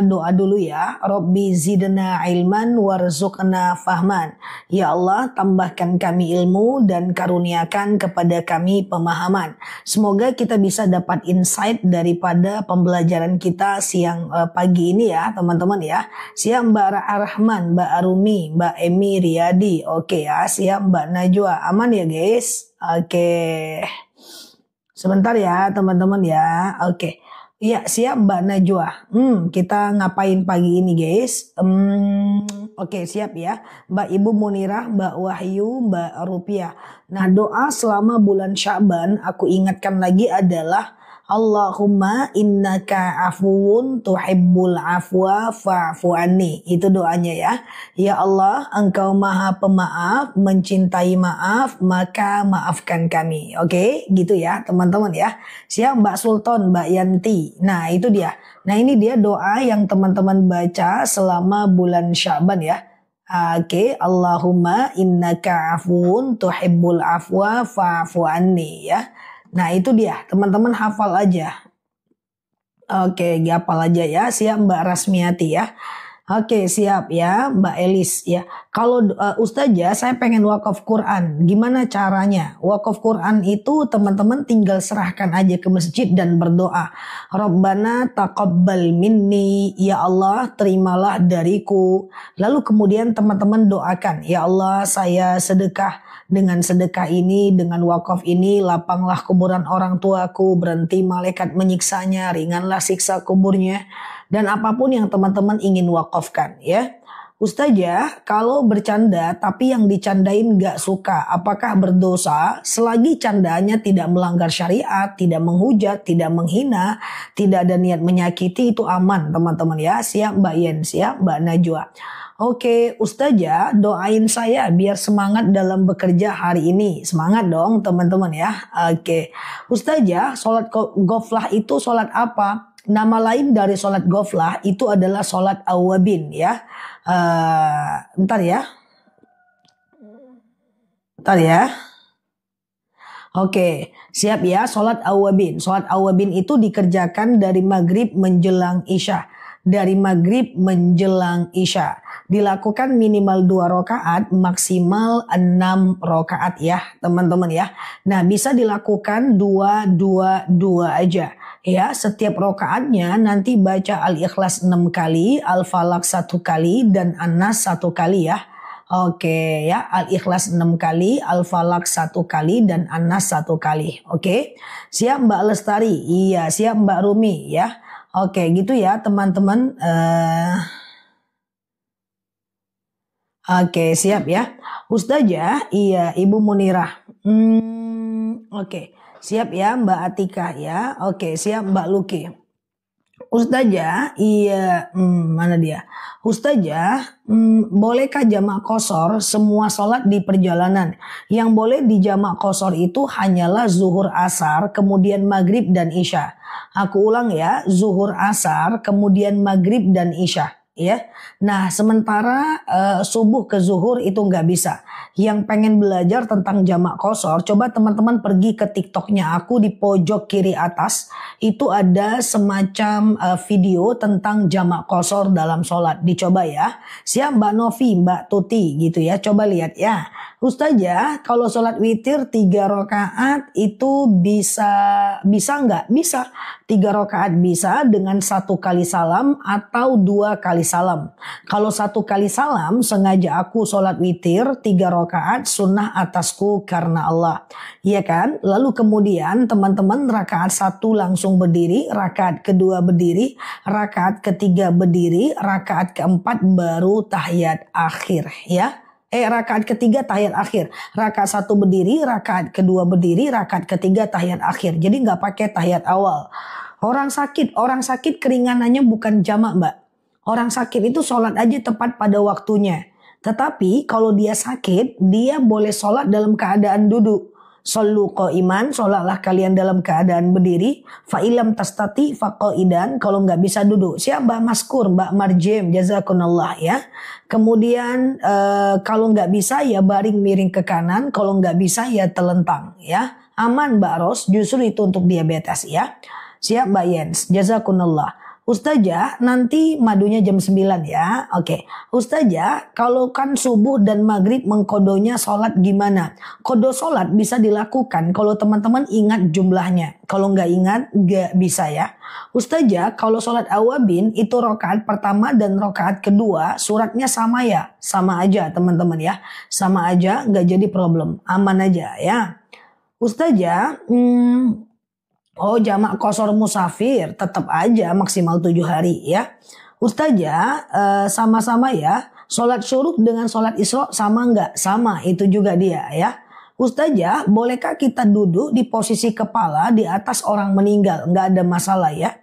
Doa dulu ya. Rabbi zidna ilman warzuqna fahman. Ya Allah, tambahkan kami ilmu dan karuniakan kepada kami pemahaman. Semoga kita bisa dapat insight daripada pembelajaran kita siang pagi ini ya teman-teman ya. Siap Mbak Rahman, Mbak Arumi, Mbak Emi Riyadi. Oke ya, siap Mbak Najwa. Aman ya guys? Oke. Sebentar ya teman-teman ya. Oke. Iya siap Mbak Najwa. Kita ngapain pagi ini guys? Oke siap ya. Mbak Ibu Munirah, Mbak Wahyu, Mbak Rupiah. Nah doa selama bulan Sya'ban aku ingatkan lagi adalah Allahumma innaka afuwun tuhibbul afwa fa'fu anni. Itu doanya ya. Ya Allah, engkau maha pemaaf, mencintai maaf, maka maafkan kami. Oke, gitu ya teman-teman ya. Siap Mbak Sultan, Mbak Yanti. Nah itu dia. Nah ini dia doa yang teman-teman baca selama bulan Sya'ban ya. Oke, Allahumma innaka afuwun tuhibbul afwa fa'fu anni ya. Nah itu dia teman-teman hafal aja. Oke hafal aja ya. Siap Mbak Rasmiati ya. Oke siap ya Mbak Elis ya. Kalau Ustazah saya pengen wakaf Quran. Gimana caranya? Wakaf Quran itu teman-teman tinggal serahkan aja ke masjid dan berdoa. Rabbana taqabbal minni. Ya Allah terimalah dariku. Lalu kemudian teman-teman doakan. Ya Allah saya sedekah. Dengan sedekah ini, dengan wakaf ini, lapanglah kuburan orang tuaku, berhenti malaikat menyiksanya, ringanlah siksa kuburnya, dan apapun yang teman-teman ingin wakafkan ya. Ustazah, kalau bercanda tapi yang dicandain gak suka, apakah berdosa? Selagi candanya tidak melanggar syariat, tidak menghujat, tidak menghina, tidak ada niat menyakiti, itu aman teman-teman ya. Siap Mbak Yen, siap Mbak Najwa. Oke, Ustazah doain saya biar semangat dalam bekerja hari ini. Semangat dong teman-teman ya. Oke, Ustazah sholat ghaflah itu sholat apa? Nama lain dari sholat ghaflah itu adalah sholat awabin ya. Bentar ya. Bentar ya. Oke, siap ya sholat awabin. Sholat awabin itu dikerjakan dari maghrib menjelang isya. Dari maghrib menjelang isya. Dilakukan minimal 2 rakaat, maksimal 6 rakaat ya teman-teman ya. Nah bisa dilakukan 2 aja. Ya setiap rakaatnya nanti baca Al-Ikhlas 6 kali, Al-Falaq 1 kali, dan An-Nas 1 kali ya. Oke ya, Al-Ikhlas 6 kali, Al-Falaq 1 kali, dan An-Nas 1 kali. Oke, siap Mbak Lestari? Iya, siap Mbak Rumi ya. Oke gitu ya teman-teman. Oke siap ya. Ustazah, iya Ibu Munirah. Oke siap ya Mbak Atika ya. Oke siap Mbak Luki. Ustazah, iya mana dia? Ustazah, bolehkah jamak qashar semua sholat di perjalanan? Yang boleh di jamak qashar itu hanyalah zuhur asar, kemudian maghrib dan isya. Aku ulang ya, zuhur asar, kemudian maghrib dan isya. Ya, nah sementara subuh ke zuhur itu nggak bisa. Yang pengen belajar tentang jamak qashar, coba teman-teman pergi ke TikToknya aku di pojok kiri atas. Itu ada semacam video tentang jamak qashar dalam sholat. Dicoba ya. Siap Mbak Novi, Mbak Tuti gitu ya. Coba lihat ya. Ustazah, kalau sholat witir 3 rakaat itu bisa nggak? Bisa. 3 rakaat bisa dengan 1 kali salam atau 2 kali salam. Kalau 1 kali salam sengaja aku sholat witir 3 rakaat sunnah atasku karena Allah. Iya kan? Lalu kemudian teman-teman rakaat 1 langsung berdiri, rakaat kedua berdiri, rakaat ketiga berdiri, rakaat keempat baru tahiyat akhir ya. Rakaat ketiga tahiyat akhir. Rakaat 1 berdiri, rakaat kedua berdiri, rakaat ketiga tahiyat akhir. Jadi nggak pakai tahiyat awal. Orang sakit keringanannya bukan jamak Mbak. Orang sakit itu sholat aja tepat pada waktunya. Tetapi kalau dia sakit, dia boleh sholat dalam keadaan duduk. Shollu qa'iman, sholatlah kalian dalam keadaan berdiri. Fa'ilam tastati faqa'idan, kalau nggak bisa duduk. Siap Mbak Maskur, Mbak Marjem, jazakunallah ya. Kemudian kalau nggak bisa ya baring miring ke kanan, kalau nggak bisa ya telentang ya. Aman Mbak Ros, justru itu untuk diabetes ya. Siap Mbak Yens, jazakunallah. Ustazah, nanti madunya jam 9 ya. Oke. Ustazah, kalau kan subuh dan maghrib mengkodonya sholat gimana? Kodo sholat bisa dilakukan kalau teman-teman ingat jumlahnya. Kalau nggak ingat, nggak bisa ya. Ustazah, kalau sholat awabin itu rokaat pertama dan rokaat kedua suratnya sama ya? Sama aja teman-teman ya. Sama aja, nggak jadi problem. Aman aja ya. Ustazah, oh jamak kosor musafir tetap aja maksimal 7 hari ya. Ustazah sama-sama ya. Sholat syuruk dengan sholat isra sama nggak? Sama, itu juga dia ya. Ustazah, bolehkah kita duduk di posisi kepala di atas orang meninggal? Nggak ada masalah ya.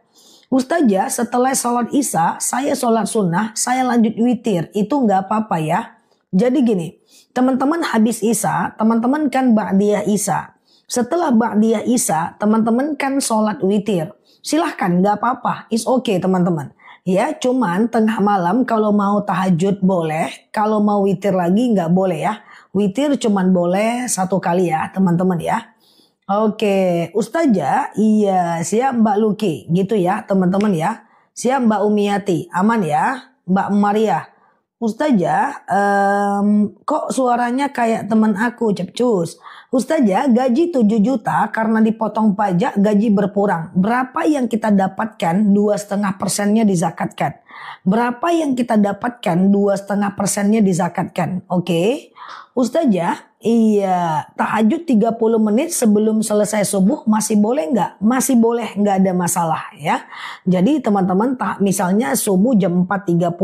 Ustazah, setelah sholat isya saya sholat sunnah, saya lanjut witir, itu nggak apa-apa ya. Jadi gini, teman-teman habis isya, teman-teman kan ba'diyah isya. Setelah ba'diyah isya, teman-teman kan sholat witir. Silahkan, gak apa-apa. It's okay teman-teman. Ya, cuman tengah malam kalau mau tahajud boleh. Kalau mau witir lagi gak boleh ya. Witir cuman boleh 1 kali ya teman-teman ya. Oke, Ustazah, iya siap Mbak Luki. Gitu ya teman-teman ya. Siap Mbak Umiyati, aman ya. Mbak Maria. Ustazah, kok suaranya kayak teman aku, Cepcus. Ustazah, gaji 7 juta karena dipotong pajak gaji berkurang. Berapa yang kita dapatkan 2,5%-nya dizakatkan. Berapa yang kita dapatkan 2,5%-nya dizakatkan. Oke. Ustazah, iya tahajud 30 menit sebelum selesai subuh masih boleh nggak? Masih boleh, nggak ada masalah ya. Jadi teman-teman misalnya subuh jam 4.30.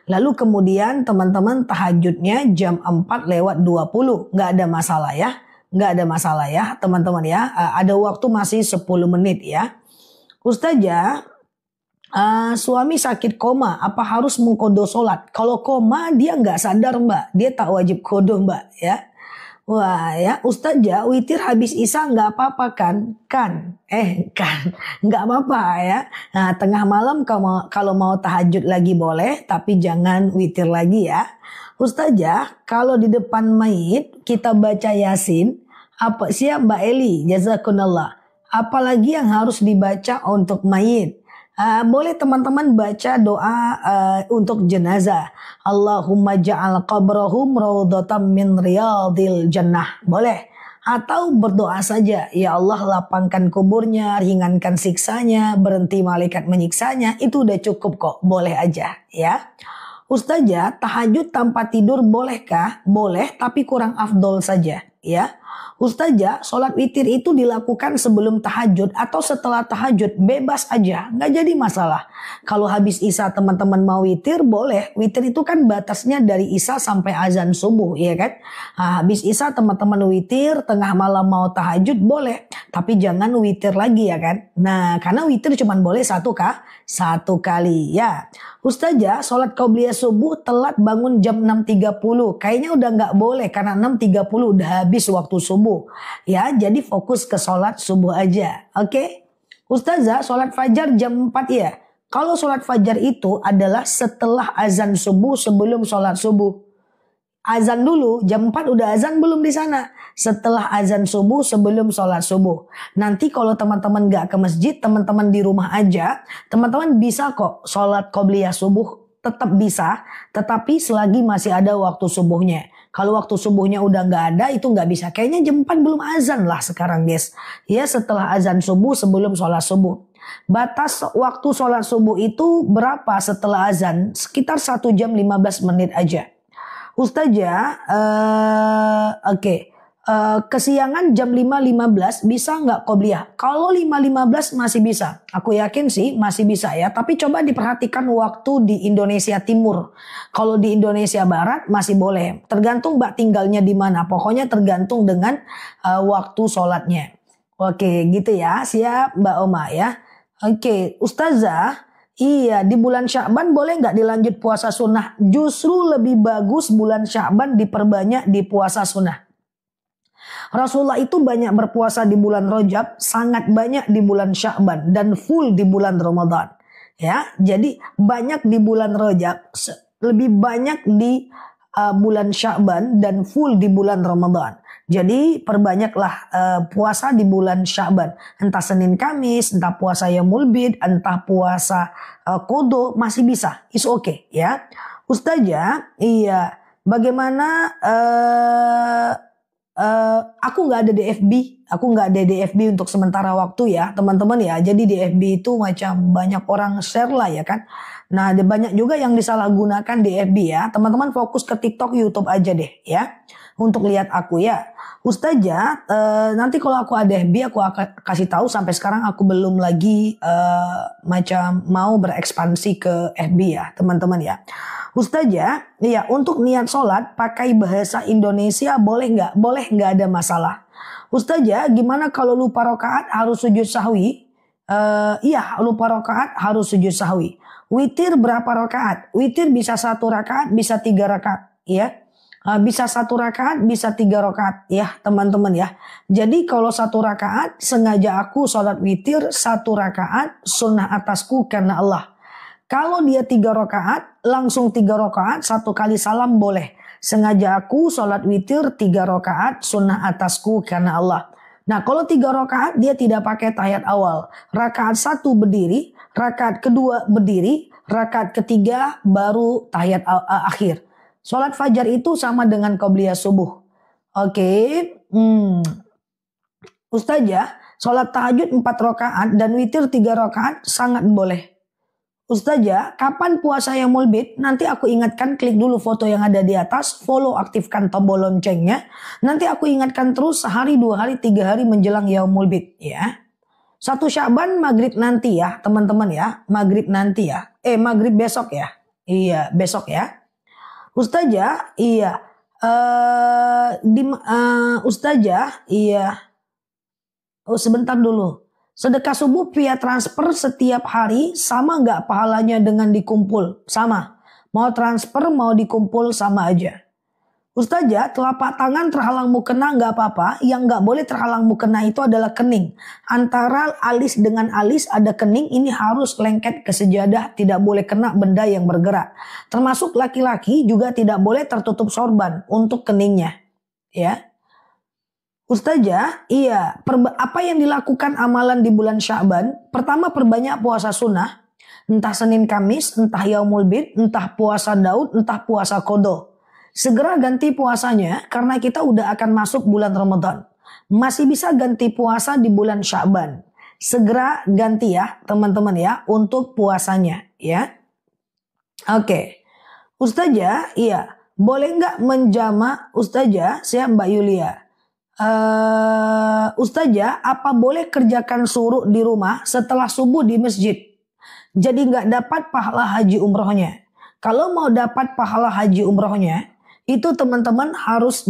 Lalu kemudian teman-teman tahajudnya jam 4:20. Nggak ada masalah ya. Nggak ada masalah ya teman-teman ya. Ada waktu masih 10 menit ya. Ustazah, suami sakit koma, apa harus mengkodo sholat? Kalau koma dia nggak sadar mbak, dia tak wajib kodo mbak ya. Wah ya, Ustazah, witir habis isya nggak apa-apa kan? Kan nggak apa-apa ya. Nah, tengah malam kalau mau tahajud lagi boleh, tapi jangan witir lagi ya. Ustazah, kalau di depan mayit kita baca Yasin, apa siap Mbak Eli, jazakunallah. Apalagi yang harus dibaca untuk mayit? Boleh teman-teman baca doa untuk jenazah. Allahumma ja'al qabrahum raudhatam min riyadil jannah. Boleh. Atau berdoa saja. Ya Allah, lapangkan kuburnya, ringankan siksanya, berhenti malaikat menyiksanya. Itu udah cukup kok. Boleh aja ya. Ustazah, tahajud tanpa tidur bolehkah? Boleh, tapi kurang afdol saja ya. Ustazah, sholat witir itu dilakukan sebelum tahajud atau setelah tahajud, bebas aja, nggak jadi masalah. Kalau habis isya teman-teman mau witir, boleh. Witir itu kan batasnya dari isya sampai azan subuh, ya kan? Nah, habis isya teman-teman witir, tengah malam mau tahajud, boleh. Tapi jangan witir lagi ya kan? Nah, karena witir cuma boleh 1 kali ya. Ustazah, sholat qobliyah subuh telat bangun jam 6.30. Kayaknya udah nggak boleh karena 6.30 udah habis waktu subuh. Ya, jadi fokus ke sholat subuh aja. Oke? Ustazah, sholat fajar jam 4 ya. Kalau sholat fajar itu adalah setelah azan subuh sebelum sholat subuh. Azan dulu, jam 4 udah azan belum di sana? Setelah azan subuh sebelum sholat subuh. Nanti kalau teman-teman gak ke masjid, teman-teman di rumah aja, teman-teman bisa kok sholat qobliyah subuh, tetap bisa. Tetapi selagi masih ada waktu subuhnya. Kalau waktu subuhnya udah gak ada, itu gak bisa. Kayaknya jam 4 belum azan lah sekarang guys. Ya, setelah azan subuh sebelum sholat subuh. Batas waktu sholat subuh itu berapa setelah azan? Sekitar 1 jam 15 menit aja. Ustazah, kesiangan jam 5.15 bisa nggak qobliyah? Kalau 5.15 masih bisa. Aku yakin sih masih bisa ya. Tapi coba diperhatikan waktu di Indonesia Timur. Kalau di Indonesia Barat masih boleh. Tergantung mbak tinggalnya di mana. Pokoknya tergantung dengan waktu sholatnya. Oke gitu ya. Siap Mbak Oma ya. Oke Ustazah. Iya, di bulan Sya'ban boleh nggak dilanjut puasa sunnah? Justru lebih bagus bulan Sya'ban diperbanyak di puasa sunnah. Rasulullah itu banyak berpuasa di bulan Rajab, sangat banyak di bulan Sya'ban, dan full di bulan Ramadan. Ya, jadi banyak di bulan Rajab, lebih banyak di bulan Sya'ban, dan full di bulan Ramadan. Jadi perbanyaklah puasa di bulan Sya'ban. Entah Senin Kamis, entah puasa Yaumul Bid, entah puasa Qadha, masih bisa. It's okay ya. Ustazah, iya. Bagaimana aku nggak ada di FB, aku nggak ada di FB untuk sementara waktu ya teman-teman ya. Jadi di FB itu macam banyak orang share lah ya kan. Nah ada banyak juga yang disalahgunakan di FB ya. Teman-teman fokus ke TikTok, YouTube aja deh ya. Untuk lihat aku ya. Ustazah, nanti kalau aku ada FB aku akan kasih tahu. Sampai sekarang aku belum lagi macam mau berekspansi ke FB ya teman-teman ya. Ustazah, ya untuk niat sholat pakai bahasa Indonesia boleh nggak? Boleh, nggak ada masalah. Ustazah, gimana kalau lupa rakaat harus sujud sahwi? Iya, lupa rakaat harus sujud sahwi. Witir berapa rakaat? Witir bisa 1 rakaat, bisa 3 rakaat, ya. Bisa 1 rakaat, bisa 3 rakaat, ya teman-teman ya. Jadi kalau 1 rakaat sengaja aku sholat witir 1 rakaat sunnah atasku karena Allah. Kalau dia 3 rakaat, langsung 3 rakaat 1 kali salam boleh. Sengaja aku sholat witir 3 rakaat sunnah atasku karena Allah. Nah kalau 3 rakaat dia tidak pakai tahiyat awal. Rakaat 1 berdiri, rakaat kedua berdiri, rakaat ketiga baru tahiyat akhir. Sholat fajar itu sama dengan qobliyah subuh. Oke. Ustazah, sholat tahajud 4 rakaat dan witir 3 rakaat sangat boleh. Ustazah, kapan puasa Yaumul Bid? Nanti aku ingatkan, klik dulu foto yang ada di atas, follow, aktifkan tombol loncengnya. Nanti aku ingatkan terus sehari, 2 hari, 3 hari menjelang Yaumul Bid ya. 1 Sya'ban maghrib nanti ya teman-teman ya. Maghrib nanti ya. Maghrib besok ya. Iya besok ya. Ustazah, iya. Ustazah, iya. Oh sebentar dulu. Sedekah subuh via transfer setiap hari sama nggak pahalanya dengan dikumpul? Sama. Mau transfer mau dikumpul sama aja. Ustazah, telapak tangan terhalang mukena nggak apa-apa. Yang nggak boleh terhalang mukena itu adalah kening. Antara alis dengan alis ada kening. Ini harus lengket ke sejadah. Tidak boleh kena benda yang bergerak. Termasuk laki-laki juga tidak boleh tertutup sorban untuk keningnya. Ya. Ustazah, iya. Apa yang dilakukan amalan di bulan Sya'ban? Pertama, perbanyak puasa sunnah. Entah Senin Kamis, entah Yaumul Bid, entah puasa Daud, entah puasa Qadha. Segera ganti puasanya karena kita udah akan masuk bulan Ramadan. Masih bisa ganti puasa di bulan Sya'ban. Segera ganti ya teman-teman ya untuk puasanya ya. Oke. Ustazah, iya. Boleh nggak menjama Ustazah? Saya Mbak Yulia. Ustazah, apa boleh kerjakan syuruk di rumah setelah subuh di masjid? Jadi nggak dapat pahala haji umrohnya. Kalau mau dapat pahala haji umrohnya, itu teman-teman harus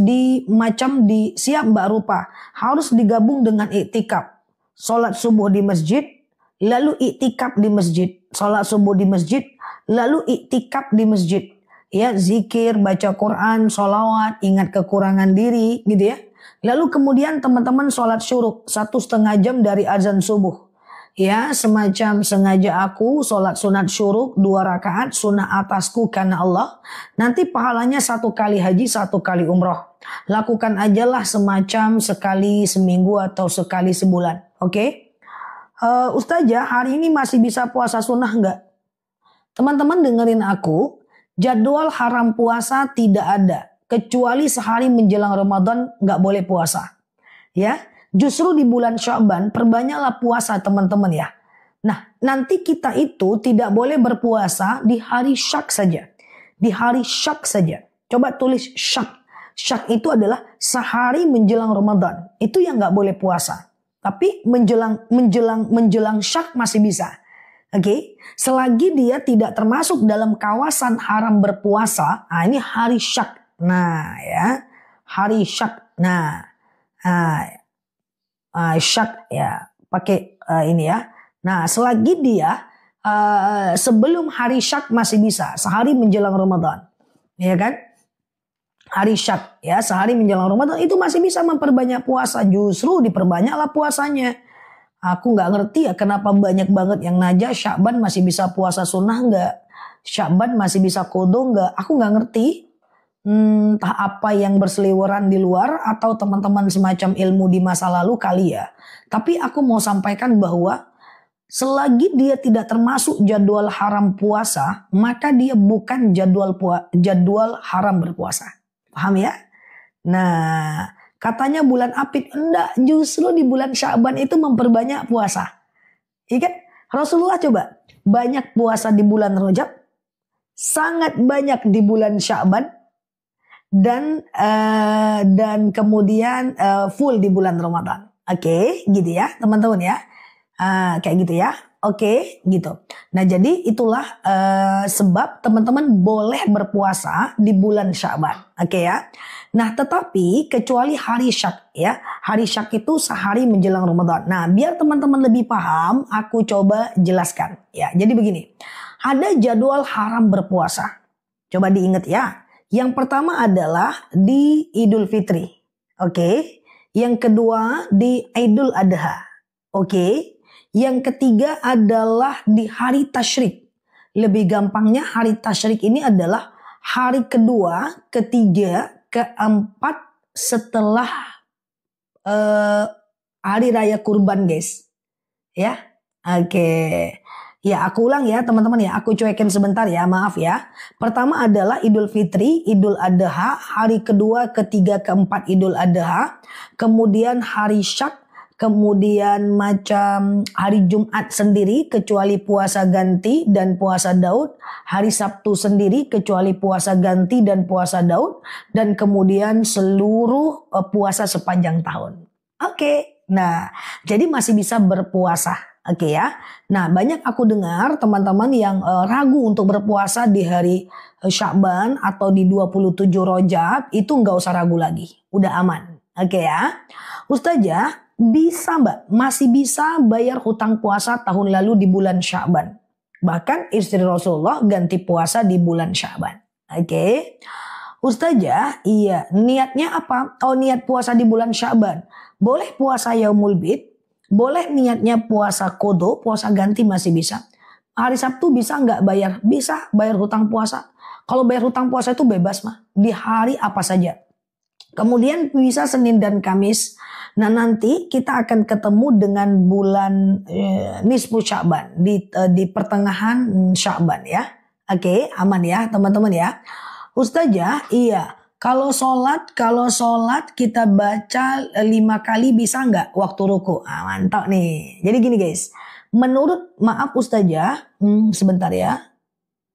siap Mbak Rupa. Harus digabung dengan iktikaf. Sholat subuh di masjid, lalu iktikaf di masjid. Sholat subuh di masjid, lalu iktikaf di masjid. Ya, zikir, baca Quran, sholawat, ingat kekurangan diri gitu ya. Lalu kemudian teman-teman sholat syuruk 1,5 jam dari azan subuh. Ya, semacam sengaja aku sholat sunat syuruk 2 rakaat sunnah atasku karena Allah. Nanti pahalanya 1 kali haji, 1 kali umroh. Lakukan ajalah semacam sekali seminggu atau sekali sebulan. Oke? Ustazah, hari ini masih bisa puasa sunnah nggak? Teman-teman dengerin aku. Jadwal haram puasa tidak ada. Kecuali sehari menjelang Ramadan nggak boleh puasa. Ya. Justru di bulan Sya'ban perbanyaklah puasa teman-teman ya. Nah nanti kita itu tidak boleh berpuasa di hari syak saja. Di hari syak saja. Coba tulis syak. Syak itu adalah sehari menjelang Ramadan. Itu yang nggak boleh puasa. Tapi menjelang syak masih bisa. Oke. Selagi dia tidak termasuk dalam kawasan haram berpuasa. Nah ini hari syak. Nah ya. Hari syak. Syak ya pakai ini ya. Nah selagi dia sebelum hari syak masih bisa sehari menjelang Ramadan, ya kan? Hari syak ya sehari menjelang Ramadan itu masih bisa memperbanyak puasa. Justru diperbanyaklah puasanya. Aku nggak ngerti ya kenapa banyak banget yang naja Sya'ban masih bisa puasa sunnah nggak? Sya'ban masih bisa qadha nggak? Aku nggak ngerti. entah apa yang berseliweran di luar atau teman-teman semacam ilmu di masa lalu kali ya. Tapi aku mau sampaikan bahwa selagi dia tidak termasuk jadwal haram puasa, maka dia bukan jadwal haram berpuasa. Paham ya? Nah, katanya bulan Apit, enggak, justru di bulan Sya'ban itu memperbanyak puasa. Iya kan? Rasulullah coba banyak puasa di bulan Rajab, sangat banyak di bulan Sya'ban, dan kemudian full di bulan Ramadan. Oke, gitu ya teman-teman ya. Kayak gitu ya. Oke, gitu. Nah, jadi itulah sebab teman-teman boleh berpuasa di bulan Sya'ban. Oke ya. Nah, tetapi kecuali hari Syak ya. Hari Syak itu sehari menjelang Ramadan. Nah, biar teman-teman lebih paham, aku coba jelaskan ya. Jadi begini. Ada jadwal haram berpuasa. Coba diingat ya. Yang pertama adalah di Idul Fitri. Oke. Yang kedua di Idul Adha. Oke. Yang ketiga adalah di hari Tasyrik. Lebih gampangnya hari Tasyrik ini adalah hari kedua, ketiga, keempat setelah hari raya kurban guys. Ya, oke. Ya, aku ulang ya teman-teman ya. Aku cuekin sebentar ya, maaf ya. Pertama adalah Idul Fitri, Idul Adha. Hari kedua, ketiga, keempat Idul Adha. Kemudian hari Syak. Kemudian macam hari Jumat sendiri kecuali puasa ganti dan puasa Daud. Hari Sabtu sendiri kecuali puasa ganti dan puasa Daud. Dan kemudian seluruh puasa sepanjang tahun. Oke, nah jadi masih bisa berpuasa. Oke ya. Nah, banyak aku dengar teman-teman yang ragu untuk berpuasa di hari Sya'ban atau di 27 Rajab. Itu nggak usah ragu lagi. Udah aman. Oke ya. Ustazah, bisa mbak, masih bisa bayar hutang puasa tahun lalu di bulan Sya'ban. Bahkan istri Rasulullah ganti puasa di bulan Sya'ban. Oke. Ustazah, iya, niatnya apa? Oh, niat puasa di bulan Sya'ban. Boleh puasa Yaumul Bid, boleh niatnya puasa Qadha, puasa ganti masih bisa. Hari Sabtu bisa nggak bayar? Bisa bayar hutang puasa. Kalau bayar hutang puasa itu bebas mah, di hari apa saja. Kemudian bisa Senin dan Kamis. Nah, nanti kita akan ketemu dengan bulan nisfu Sya'ban di pertengahan Sya'ban ya. Oke, aman ya teman-teman ya. Ustazah, iya. Kalau sholat kita baca 5 kali bisa nggak waktu ruku? Mantap nih. Jadi gini guys. Maaf Ustazah, sebentar ya.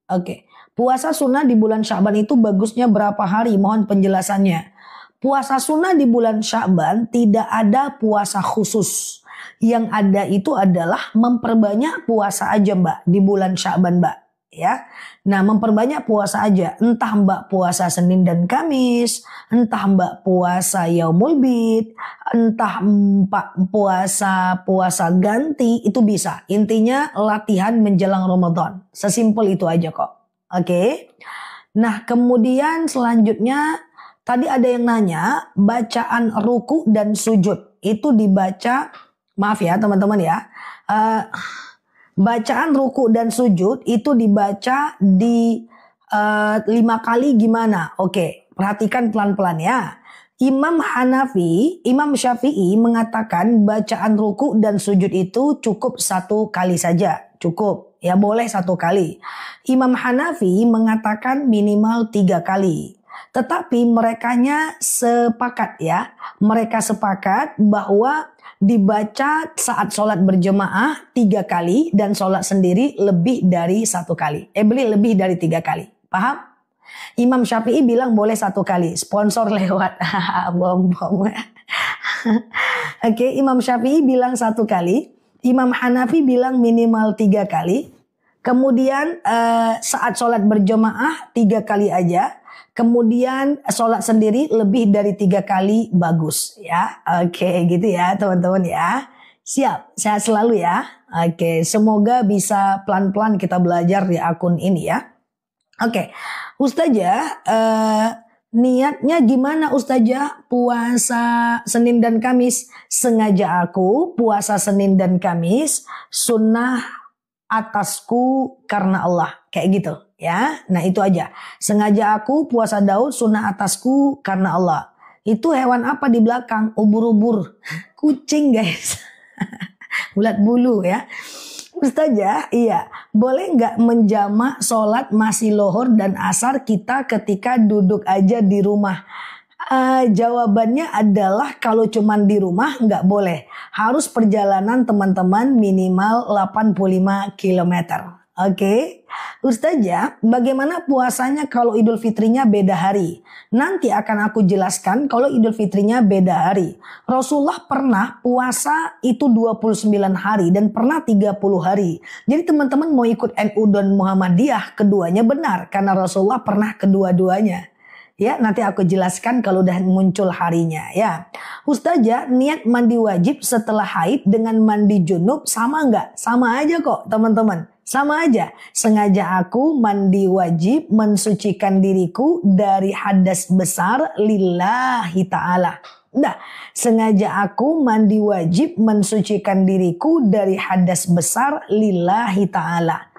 Oke. Puasa sunnah di bulan Sya'ban itu bagusnya berapa hari? Mohon penjelasannya. Puasa sunnah di bulan Sya'ban tidak ada puasa khusus. Yang ada itu adalah memperbanyak puasa aja mbak di bulan Sya'ban mbak. Ya, nah memperbanyak puasa aja. Entah mbak puasa Senin dan Kamis, entah mbak puasa Yaumul Bid, entah mbak puasa ganti, itu bisa. Intinya latihan menjelang Ramadan. Sesimpel itu aja kok. Oke. Nah kemudian selanjutnya tadi ada yang nanya, bacaan ruku dan sujud itu dibaca, maaf ya teman-teman ya, bacaan ruku dan sujud itu dibaca di 5 kali gimana? Oke, perhatikan pelan-pelan ya. Imam Syafi'i mengatakan bacaan ruku dan sujud itu cukup 1 kali saja, cukup. Ya boleh 1 kali. Imam Hanafi mengatakan minimal 3 kali. Tetapi merekanya sepakat ya. Mereka sepakat bahwa dibaca saat sholat berjemaah 3 kali dan sholat sendiri lebih dari 1 kali. Lebih dari 3 kali. Paham? Imam Syafi'i bilang boleh 1 kali. Sponsor lewat. Bom-bom. Oke, Imam Syafi'i bilang 1 kali. Imam Hanafi bilang minimal 3 kali. Kemudian saat sholat berjemaah 3 kali aja. Kemudian sholat sendiri lebih dari 3 kali bagus ya. Oke gitu ya teman-teman ya. Siap, sehat selalu ya. Oke, semoga bisa pelan-pelan kita belajar di akun ini ya. Oke, Ustazah, niatnya gimana Ustazah puasa Senin dan Kamis? Sengaja aku puasa Senin dan Kamis sunnah atasku karena Allah. Kayak gitu ya. Nah itu aja. Sengaja aku puasa Daud sunnah atasku karena Allah. Itu hewan apa di belakang? Ubur-ubur. Kucing guys. Ulat bulu ya. Ustazah, iya, boleh nggak menjamak sholat masih lohor dan asar kita ketika duduk aja di rumah? Jawabannya adalah kalau cuman di rumah nggak boleh. Harus perjalanan teman-teman minimal 85 km. Oke, Ustazah, bagaimana puasanya kalau Idul Fitrinya beda hari? Nanti akan aku jelaskan kalau Idul Fitrinya beda hari. Rasulullah pernah puasa itu 29 hari dan pernah 30 hari. Jadi teman-teman mau ikut NU dan Muhammadiyah, keduanya benar karena Rasulullah pernah kedua-duanya. Ya, nanti aku jelaskan kalau udah muncul harinya ya. Ustazah, niat mandi wajib setelah haid dengan mandi junub sama nggak? Sama aja kok teman-teman. Sama aja. Sengaja aku mandi wajib mensucikan diriku dari hadas besar lillahi ta'ala. Nah, sengaja aku mandi wajib mensucikan diriku dari hadas besar lillahi ta'ala.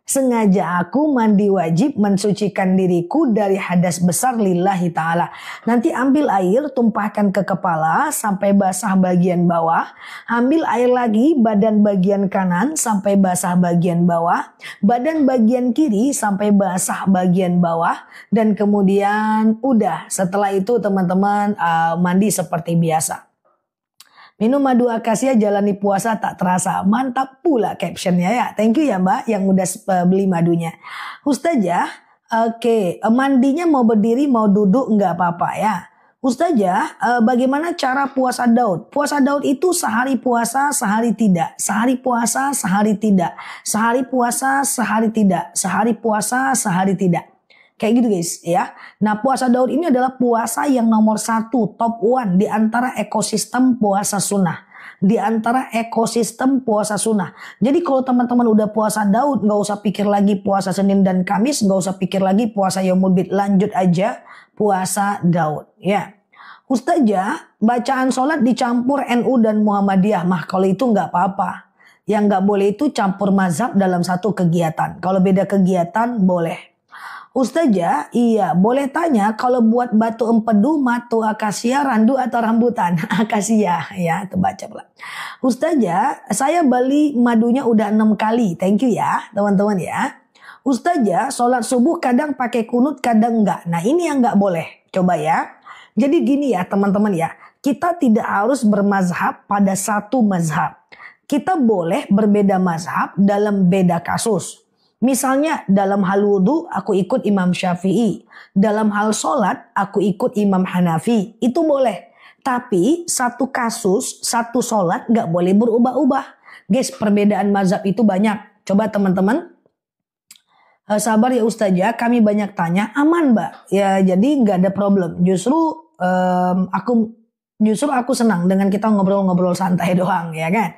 Sengaja aku mandi wajib mensucikan diriku dari hadas besar lillahi ta'ala. Nanti ambil air, tumpahkan ke kepala sampai basah bagian bawah. Ambil air lagi badan bagian kanan sampai basah bagian bawah. Badan bagian kiri sampai basah bagian bawah. Dan kemudian udah, setelah itu teman-teman mandi seperti biasa. Minum madu akasia jalani puasa tak terasa. Mantap pula captionnya ya. Thank you ya Mbak yang udah beli madunya. Ustazah, oke, mandinya mau berdiri mau duduk nggak apa-apa ya. Ustazah, bagaimana cara puasa Daud? Puasa Daud itu sehari puasa, sehari tidak. Sehari puasa, sehari tidak. Sehari puasa, sehari tidak. Sehari puasa, sehari tidak. Kayak gitu guys ya. Nah puasa Daud ini adalah puasa yang nomor 1, top 1 di antara ekosistem puasa sunnah. Di antara ekosistem puasa sunnah. Jadi kalau teman-teman udah puasa Daud, gak usah pikir lagi puasa Senin dan Kamis, gak usah pikir lagi puasa Yaumul Bid. Lanjut aja puasa Daud ya. Ustazah, bacaan sholat dicampur NU dan Muhammadiyah. Mah kalau itu gak apa-apa. Yang gak boleh itu campur mazhab dalam satu kegiatan. Kalau beda kegiatan boleh. Ustazah, iya boleh tanya kalau buat batu empedu, matu akasia, randu atau rambutan? Akasia ya, terbaca pula. Ustazah, saya beli madunya udah 6 kali. Thank you ya teman-teman ya. Ustazah, sholat subuh kadang pakai kunut kadang enggak. Nah ini yang enggak boleh. Coba ya. Jadi gini ya teman-teman ya. Kita tidak harus bermazhab pada satu mazhab. Kita boleh berbeda mazhab dalam beda kasus. Misalnya dalam hal wudhu aku ikut Imam Syafi'i. Dalam hal sholat aku ikut Imam Hanafi. Itu boleh. Tapi satu kasus, satu sholat gak boleh berubah-ubah. Guys, perbedaan mazhab itu banyak. Coba teman-teman. Sabar ya Ustazah, kami banyak tanya. Aman Mbak. Ya jadi gak ada problem. Justru aku senang dengan kita ngobrol-ngobrol santai doang ya kan.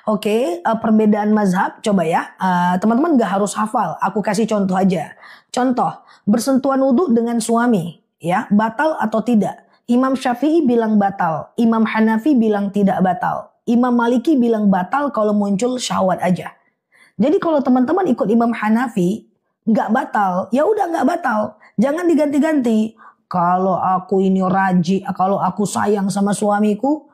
Oke, perbedaan mazhab coba ya. Teman-teman gak harus hafal. Aku kasih contoh aja. Contoh, bersentuhan wudhu dengan suami ya, batal atau tidak? Imam Syafi'i bilang batal, Imam Hanafi bilang tidak batal. Imam Maliki bilang batal kalau muncul syahwat aja. Jadi kalau teman-teman ikut Imam Hanafi gak batal, ya udah gak batal. Jangan diganti-ganti. Kalau aku ini rajin, kalau aku sayang sama suamiku,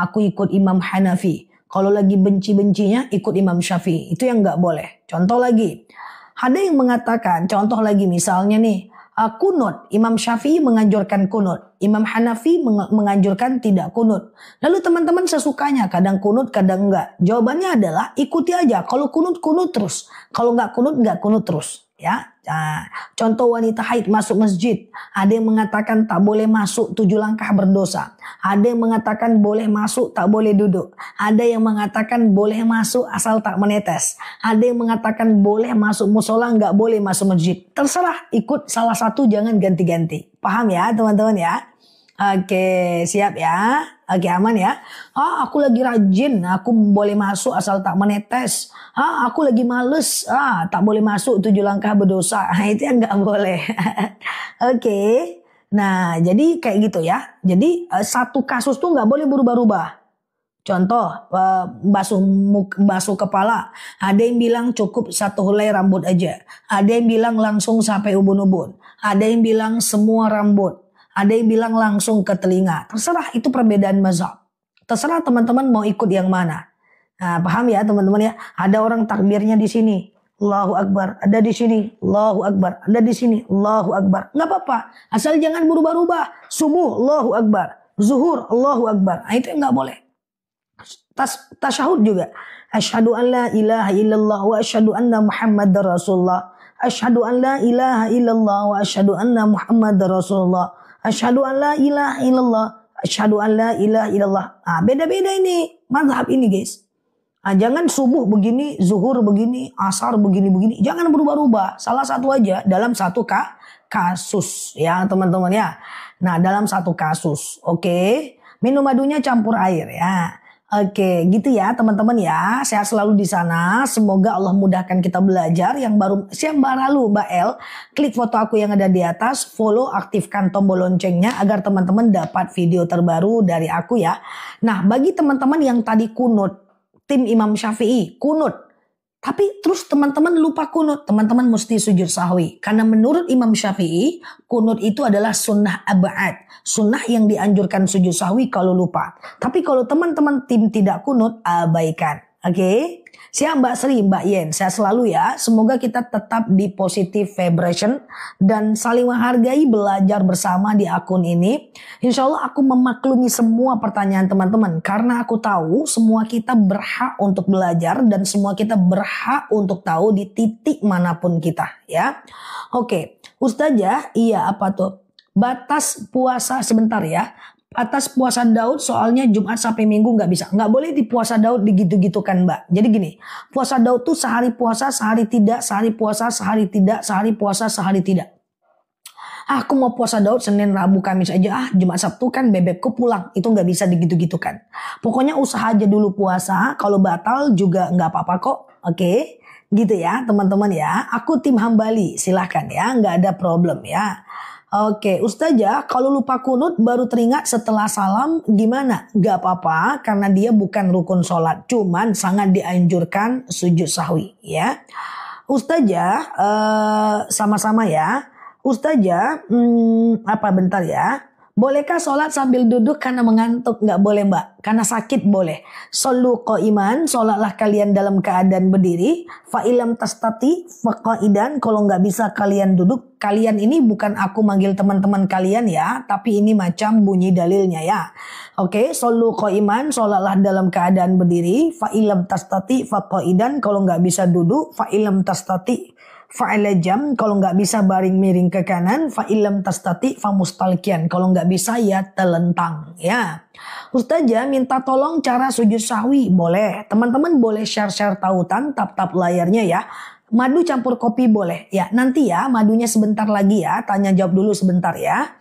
aku ikut Imam Hanafi. Kalau lagi benci-bencinya ikut Imam Syafi'i. Itu yang nggak boleh. Contoh lagi. Ada yang mengatakan, contoh lagi misalnya nih. Kunut. Imam Syafi'i menganjurkan kunut. Imam Hanafi menganjurkan tidak kunut. Lalu teman-teman sesukanya. Kadang kunut, kadang enggak. Jawabannya adalah ikuti aja. Kalau kunut, kunut terus. Kalau nggak kunut terus. Ya, nah, contoh wanita haid masuk masjid. Ada yang mengatakan tak boleh masuk 7 langkah berdosa. Ada yang mengatakan boleh masuk tak boleh duduk. Ada yang mengatakan boleh masuk asal tak menetes. Ada yang mengatakan boleh masuk musola nggak boleh masuk masjid. Terserah, ikut salah satu jangan ganti-ganti. Paham ya teman-teman ya? Oke, siap ya. Oke, aman ya. Aku lagi rajin, aku boleh masuk asal tak menetes. Aku lagi males, tak boleh masuk 7 langkah berdosa. Itu yang nggak boleh. Oke. Nah, jadi kayak gitu ya. Jadi satu kasus tuh nggak boleh berubah-ubah. Contoh, basuh kepala. Ada yang bilang cukup 1 helai rambut aja. Ada yang bilang langsung sampai ubun-ubun. Ada yang bilang semua rambut. Ada yang bilang langsung ke telinga. Terserah, itu perbedaan mazhab. Terserah teman-teman mau ikut yang mana. Nah, paham ya teman-teman ya? Ada orang takbirnya di sini, Allahu Akbar. Ada di sini, Allahu Akbar. Ada di sini, Allahu Akbar. Nggak apa-apa. Asal jangan berubah-ubah. Subuh, Allahu Akbar. Zuhur, Allahu Akbar. Nah, itu yang nggak boleh. Tasyahud juga. Asyhadu an la ilaha illallah wa asyhadu anna Muhammadar Rasulullah. Asyhadu an la ilaha illallah wa asyhadu anna Muhammadar Rasulullah. Asyhadu an la ilaha illallah. Asyhadu an la ilaha illallah. Nah, beda-beda ini mazhab ini, guys. Nah, jangan subuh begini, zuhur begini, asar begini-begini. Jangan berubah-ubah. Salah satu aja dalam satu kasus ya, teman-teman ya. Nah, dalam satu kasus. Oke. Minum madunya campur air ya. Oke, gitu ya teman-teman ya. Sehat selalu di sana. Semoga Allah mudahkan kita belajar. Yang baru, siap Mbak Ralu, Mbak El, klik foto aku yang ada di atas, follow, aktifkan tombol loncengnya agar teman-teman dapat video terbaru dari aku ya. Nah, bagi teman-teman yang tadi kunut, tim Imam Syafi'i, kunut. Tapi terus teman-teman lupa kunut, teman-teman mesti sujud sahwi. Karena menurut Imam Syafi'i, kunut itu adalah sunnah abad. Sunnah yang dianjurkan sujud sahwi kalau lupa. Tapi kalau teman-teman tim tidak kunut, abaikan. Oke? Siap Mbak Sri, Mbak Yen, saya selalu ya. Semoga kita tetap di positive vibration dan saling menghargai, belajar bersama di akun ini. Insya Allah aku memaklumi semua pertanyaan teman-teman. Karena aku tahu semua kita berhak untuk belajar dan semua kita berhak untuk tahu di titik manapun kita ya. Oke, Ustazah, iya apa tuh? Batas puasa sebentar ya. Atas puasa Daud soalnya Jumat sampai Minggu nggak bisa. Nggak boleh di puasa Daud digitu-gitukan Mbak. Jadi gini, puasa Daud tuh sehari puasa, sehari tidak, sehari puasa, sehari tidak, sehari puasa, sehari tidak. Aku mau puasa Daud Senin, Rabu, Kamis aja. Jumat, Sabtu kan bebekku pulang. Itu nggak bisa digitu-gitukan. Pokoknya usaha aja dulu puasa. Kalau batal juga nggak apa-apa kok. Oke, gitu ya teman-teman ya. Aku tim Hambali, silahkan ya. Nggak ada problem ya. Oke, Ustazah, kalau lupa kunut baru teringat setelah salam gimana? Gak apa-apa karena dia bukan rukun sholat. Cuman sangat dianjurkan sujud sahwi ya. Ustazah, sama-sama ya. Ustazah, apa bentar ya. Bolehkah sholat sambil duduk karena mengantuk? Nggak boleh Mbak, karena sakit boleh. Shollu qa'iman, sholatlah kalian dalam keadaan berdiri. Fa'ilam tastati faqa'idan, kalau nggak bisa kalian duduk. Kalian ini bukan aku manggil teman-teman kalian ya, tapi ini macam bunyi dalilnya ya. Oke, shollu qa'iman, sholatlah dalam keadaan berdiri. Fa'ilam tastati faqa'idan, kalau nggak bisa duduk. Fa'ilam tastati fa'ila jam, kalau nggak bisa baring miring ke kanan. Fa'ilam tastati famustalkian, kalau nggak bisa ya telentang ya. Ustazah minta tolong cara sujud sahwi, boleh. Teman-teman boleh share-share tautan, tap-tap layarnya ya. Madu campur kopi boleh ya. Nanti ya madunya sebentar lagi ya. Tanya jawab dulu sebentar ya.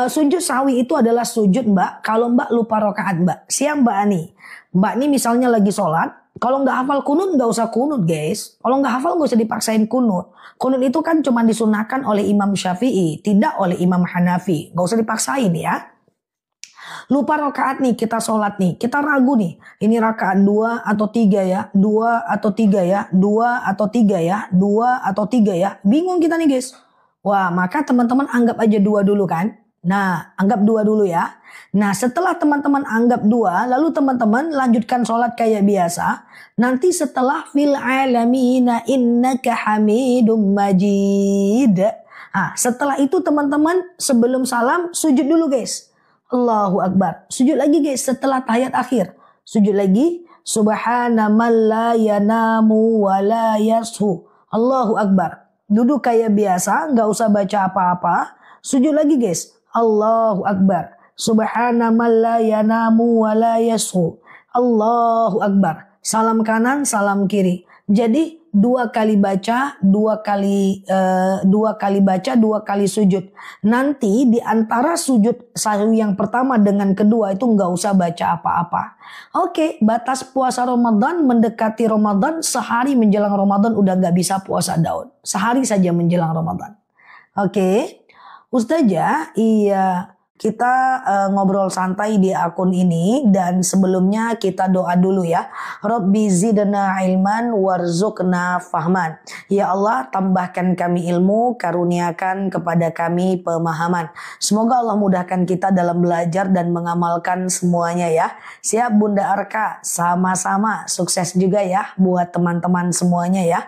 Sujud sahwi itu adalah sujud Mbak kalau Mbak lupa rakaat Mbak. Siap Mbak Ani. Mbak Ani misalnya lagi sholat. Kalau nggak hafal kunut nggak usah kunut guys. Kalau nggak hafal nggak usah dipaksain kunut. Kunut itu kan cuma disunahkan oleh Imam Syafi'i, tidak oleh Imam Hanafi. Nggak usah dipaksain ya. Lupa rakaat nih, kita sholat nih, kita ragu nih. Ini rakaat 2 atau 3 ya, 2 atau 3 ya, 2 atau 3 ya, 2 atau 3 ya. Bingung kita nih guys. Wah, maka teman-teman anggap aja 2 dulu kan. Nah, anggap 2 dulu ya. Nah, setelah teman-teman anggap 2, lalu teman-teman lanjutkan sholat kayak biasa. Nanti setelah fil alamina innaka hamidum majid. Nah, setelah itu teman-teman sebelum salam sujud dulu guys. Allahu Akbar. Sujud lagi guys setelah tahiyat akhir. Sujud lagi. Subhana man la yanamu wa la yashu. Allahu Akbar. Duduk kayak biasa, nggak usah baca apa-apa. Sujud lagi guys. Allahu Akbar. Subhana man la yanamu wa la yashu. Allahu Akbar. Salam kanan, salam kiri. Jadi 2 kali baca, 2 kali baca, 2 kali sujud. Nanti di antara sujud sahwi yang pertama dengan kedua itu nggak usah baca apa-apa. Oke, batas puasa Ramadan mendekati Ramadan, sehari menjelang Ramadan udah nggak bisa puasa Daud. Sehari saja menjelang Ramadan. Oke, Ustazah, iya Kita ngobrol santai di akun ini, dan sebelumnya kita doa dulu ya. Rabbi zidna ilman warzuqna fahman. Ya Allah, tambahkan kami ilmu, karuniakan kepada kami pemahaman. Semoga Allah mudahkan kita dalam belajar dan mengamalkan semuanya ya. Siap Bunda Arka, sama-sama sukses juga ya buat teman-teman semuanya ya.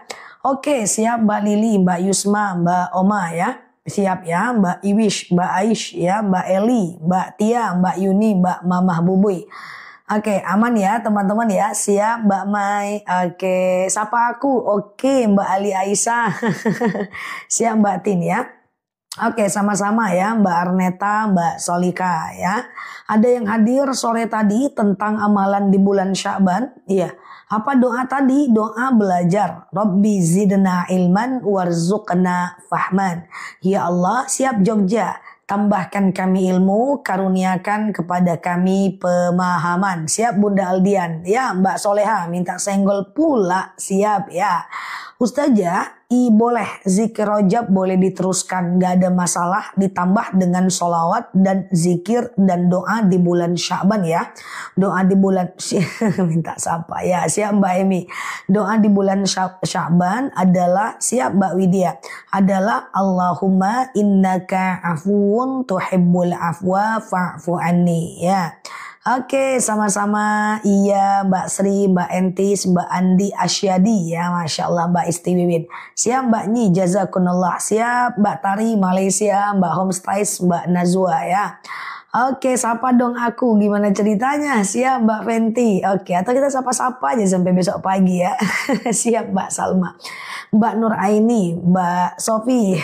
Oke, siap Mbak Lili, Mbak Yusma, Mbak Oma ya. Siap ya, Mbak Iwish, Mbak Aish ya, Mbak Eli, Mbak Tia, Mbak Yuni, Mbak Mamah Bubuy. Oke, aman ya teman-teman ya. Siap Mbak Mai. Oke, sapa aku. Oke, Mbak Ali Aisyah. Siap Mbak Tin ya. Oke, sama-sama ya Mbak Arneta, Mbak Solika ya. Ada yang hadir sore tadi tentang amalan di bulan Sya'ban? Iya. Apa doa tadi? Doa belajar. Rabbi zidna ilman warzuqna fahman. Ya Allah, siap Jogja. Tambahkan kami ilmu, karuniakan kepada kami pemahaman. Siap Bunda Aldian. Ya Mbak Soleha minta senggol pula. Siap ya. Ustazah, boleh zikir rojab boleh diteruskan, gak ada masalah, ditambah dengan sholawat dan zikir dan doa di bulan Sya'ban ya. Doa di bulan minta sapa ya. Siap Mbak Emi. Doa di bulan Sya'ban adalah, siap Mbak Widya, adalah Allahumma innaka afuwun tuhibbul afwa fa'fu anni ya. Oke, sama-sama. Iya, Mbak Sri, Mbak Entis, Mbak Andi Asyadi ya, Masya Allah Mbak Istiwiwin. Siap Mbak Nyi, jazakunallah. Siap Mbak Tari, Malaysia, Mbak Homestays, Mbak Nazwa ya. Oke, sapa dong aku, gimana ceritanya? Siap Mbak Fenty. Oke, atau kita sapa-sapa aja sampai besok pagi ya. Siap Mbak Salma, Mbak Nur Aini, Mbak Sofi.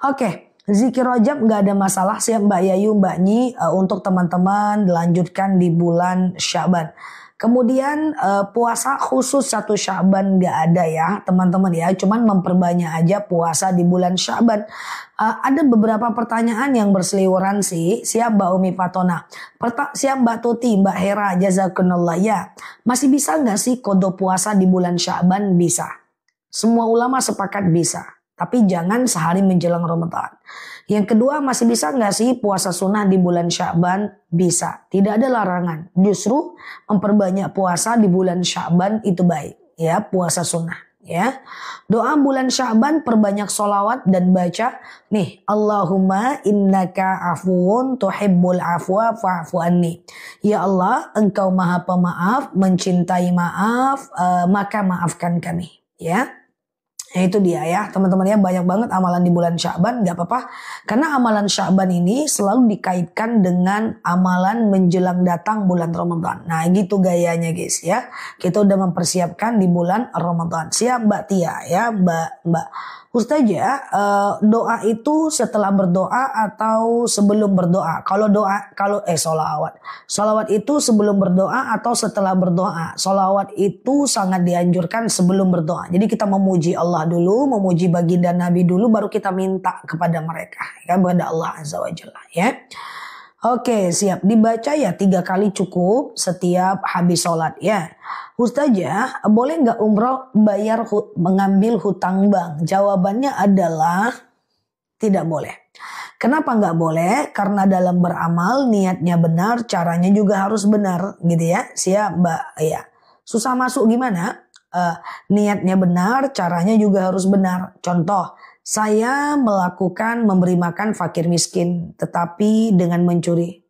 Oke. Zikir rojab gak ada masalah, siap Mbak Yayu, Mbak Nyi, untuk teman-teman dilanjutkan di bulan Sya'ban. Kemudian puasa khusus 1 Sya'ban gak ada ya teman-teman ya, cuman memperbanyak aja puasa di bulan Sya'ban. Ada beberapa pertanyaan yang berseliweran sih. Siap Mbak Umi Fatona, siap Mbak Tuti, Mbak Hera, jazakunallah ya. Masih bisa gak sih qada puasa di bulan Sya'ban? Bisa. Semua ulama sepakat bisa. Tapi jangan sehari menjelang Ramadan. Yang kedua, masih bisa nggak sih puasa sunnah di bulan Sya'ban? Bisa. Tidak ada larangan. Justru memperbanyak puasa di bulan Sya'ban itu baik. Ya, puasa sunnah. Ya, doa bulan Sya'ban perbanyak sholawat dan baca nih, Allahumma innaka afuwun tuhibbul afwa fa'fu anni. Ya Allah, engkau maha pemaaf, mencintai maaf, maka maafkan kami. Ya. Ya itu dia ya teman-teman ya, banyak banget amalan di bulan Sya'ban, gak apa-apa. Karena amalan Sya'ban ini selalu dikaitkan dengan amalan menjelang datang bulan Ramadan. Nah gitu gayanya guys ya. Kita udah mempersiapkan di bulan Ramadan. Siap Mbak Tia ya, Mbak Ustazah, doa itu setelah berdoa atau sebelum berdoa? Sholawat itu sebelum berdoa atau setelah berdoa? Sholawat itu sangat dianjurkan sebelum berdoa. Jadi kita memuji Allah dulu, memuji baginda Nabi dulu, baru kita minta kepada mereka, ya, kepada Allah Azza wa Jalla ya. Oke, siap. Dibaca ya 3 kali cukup setiap habis sholat ya. Ustazah, boleh nggak umroh mengambil hutang bank? Jawabannya adalah tidak boleh. Kenapa nggak boleh? Karena dalam beramal niatnya benar, caranya juga harus benar gitu ya. Siap Mbak ya. Susah masuk gimana? Niatnya benar, caranya juga harus benar. Contoh, saya melakukan memberi makan fakir miskin tetapi dengan mencuri,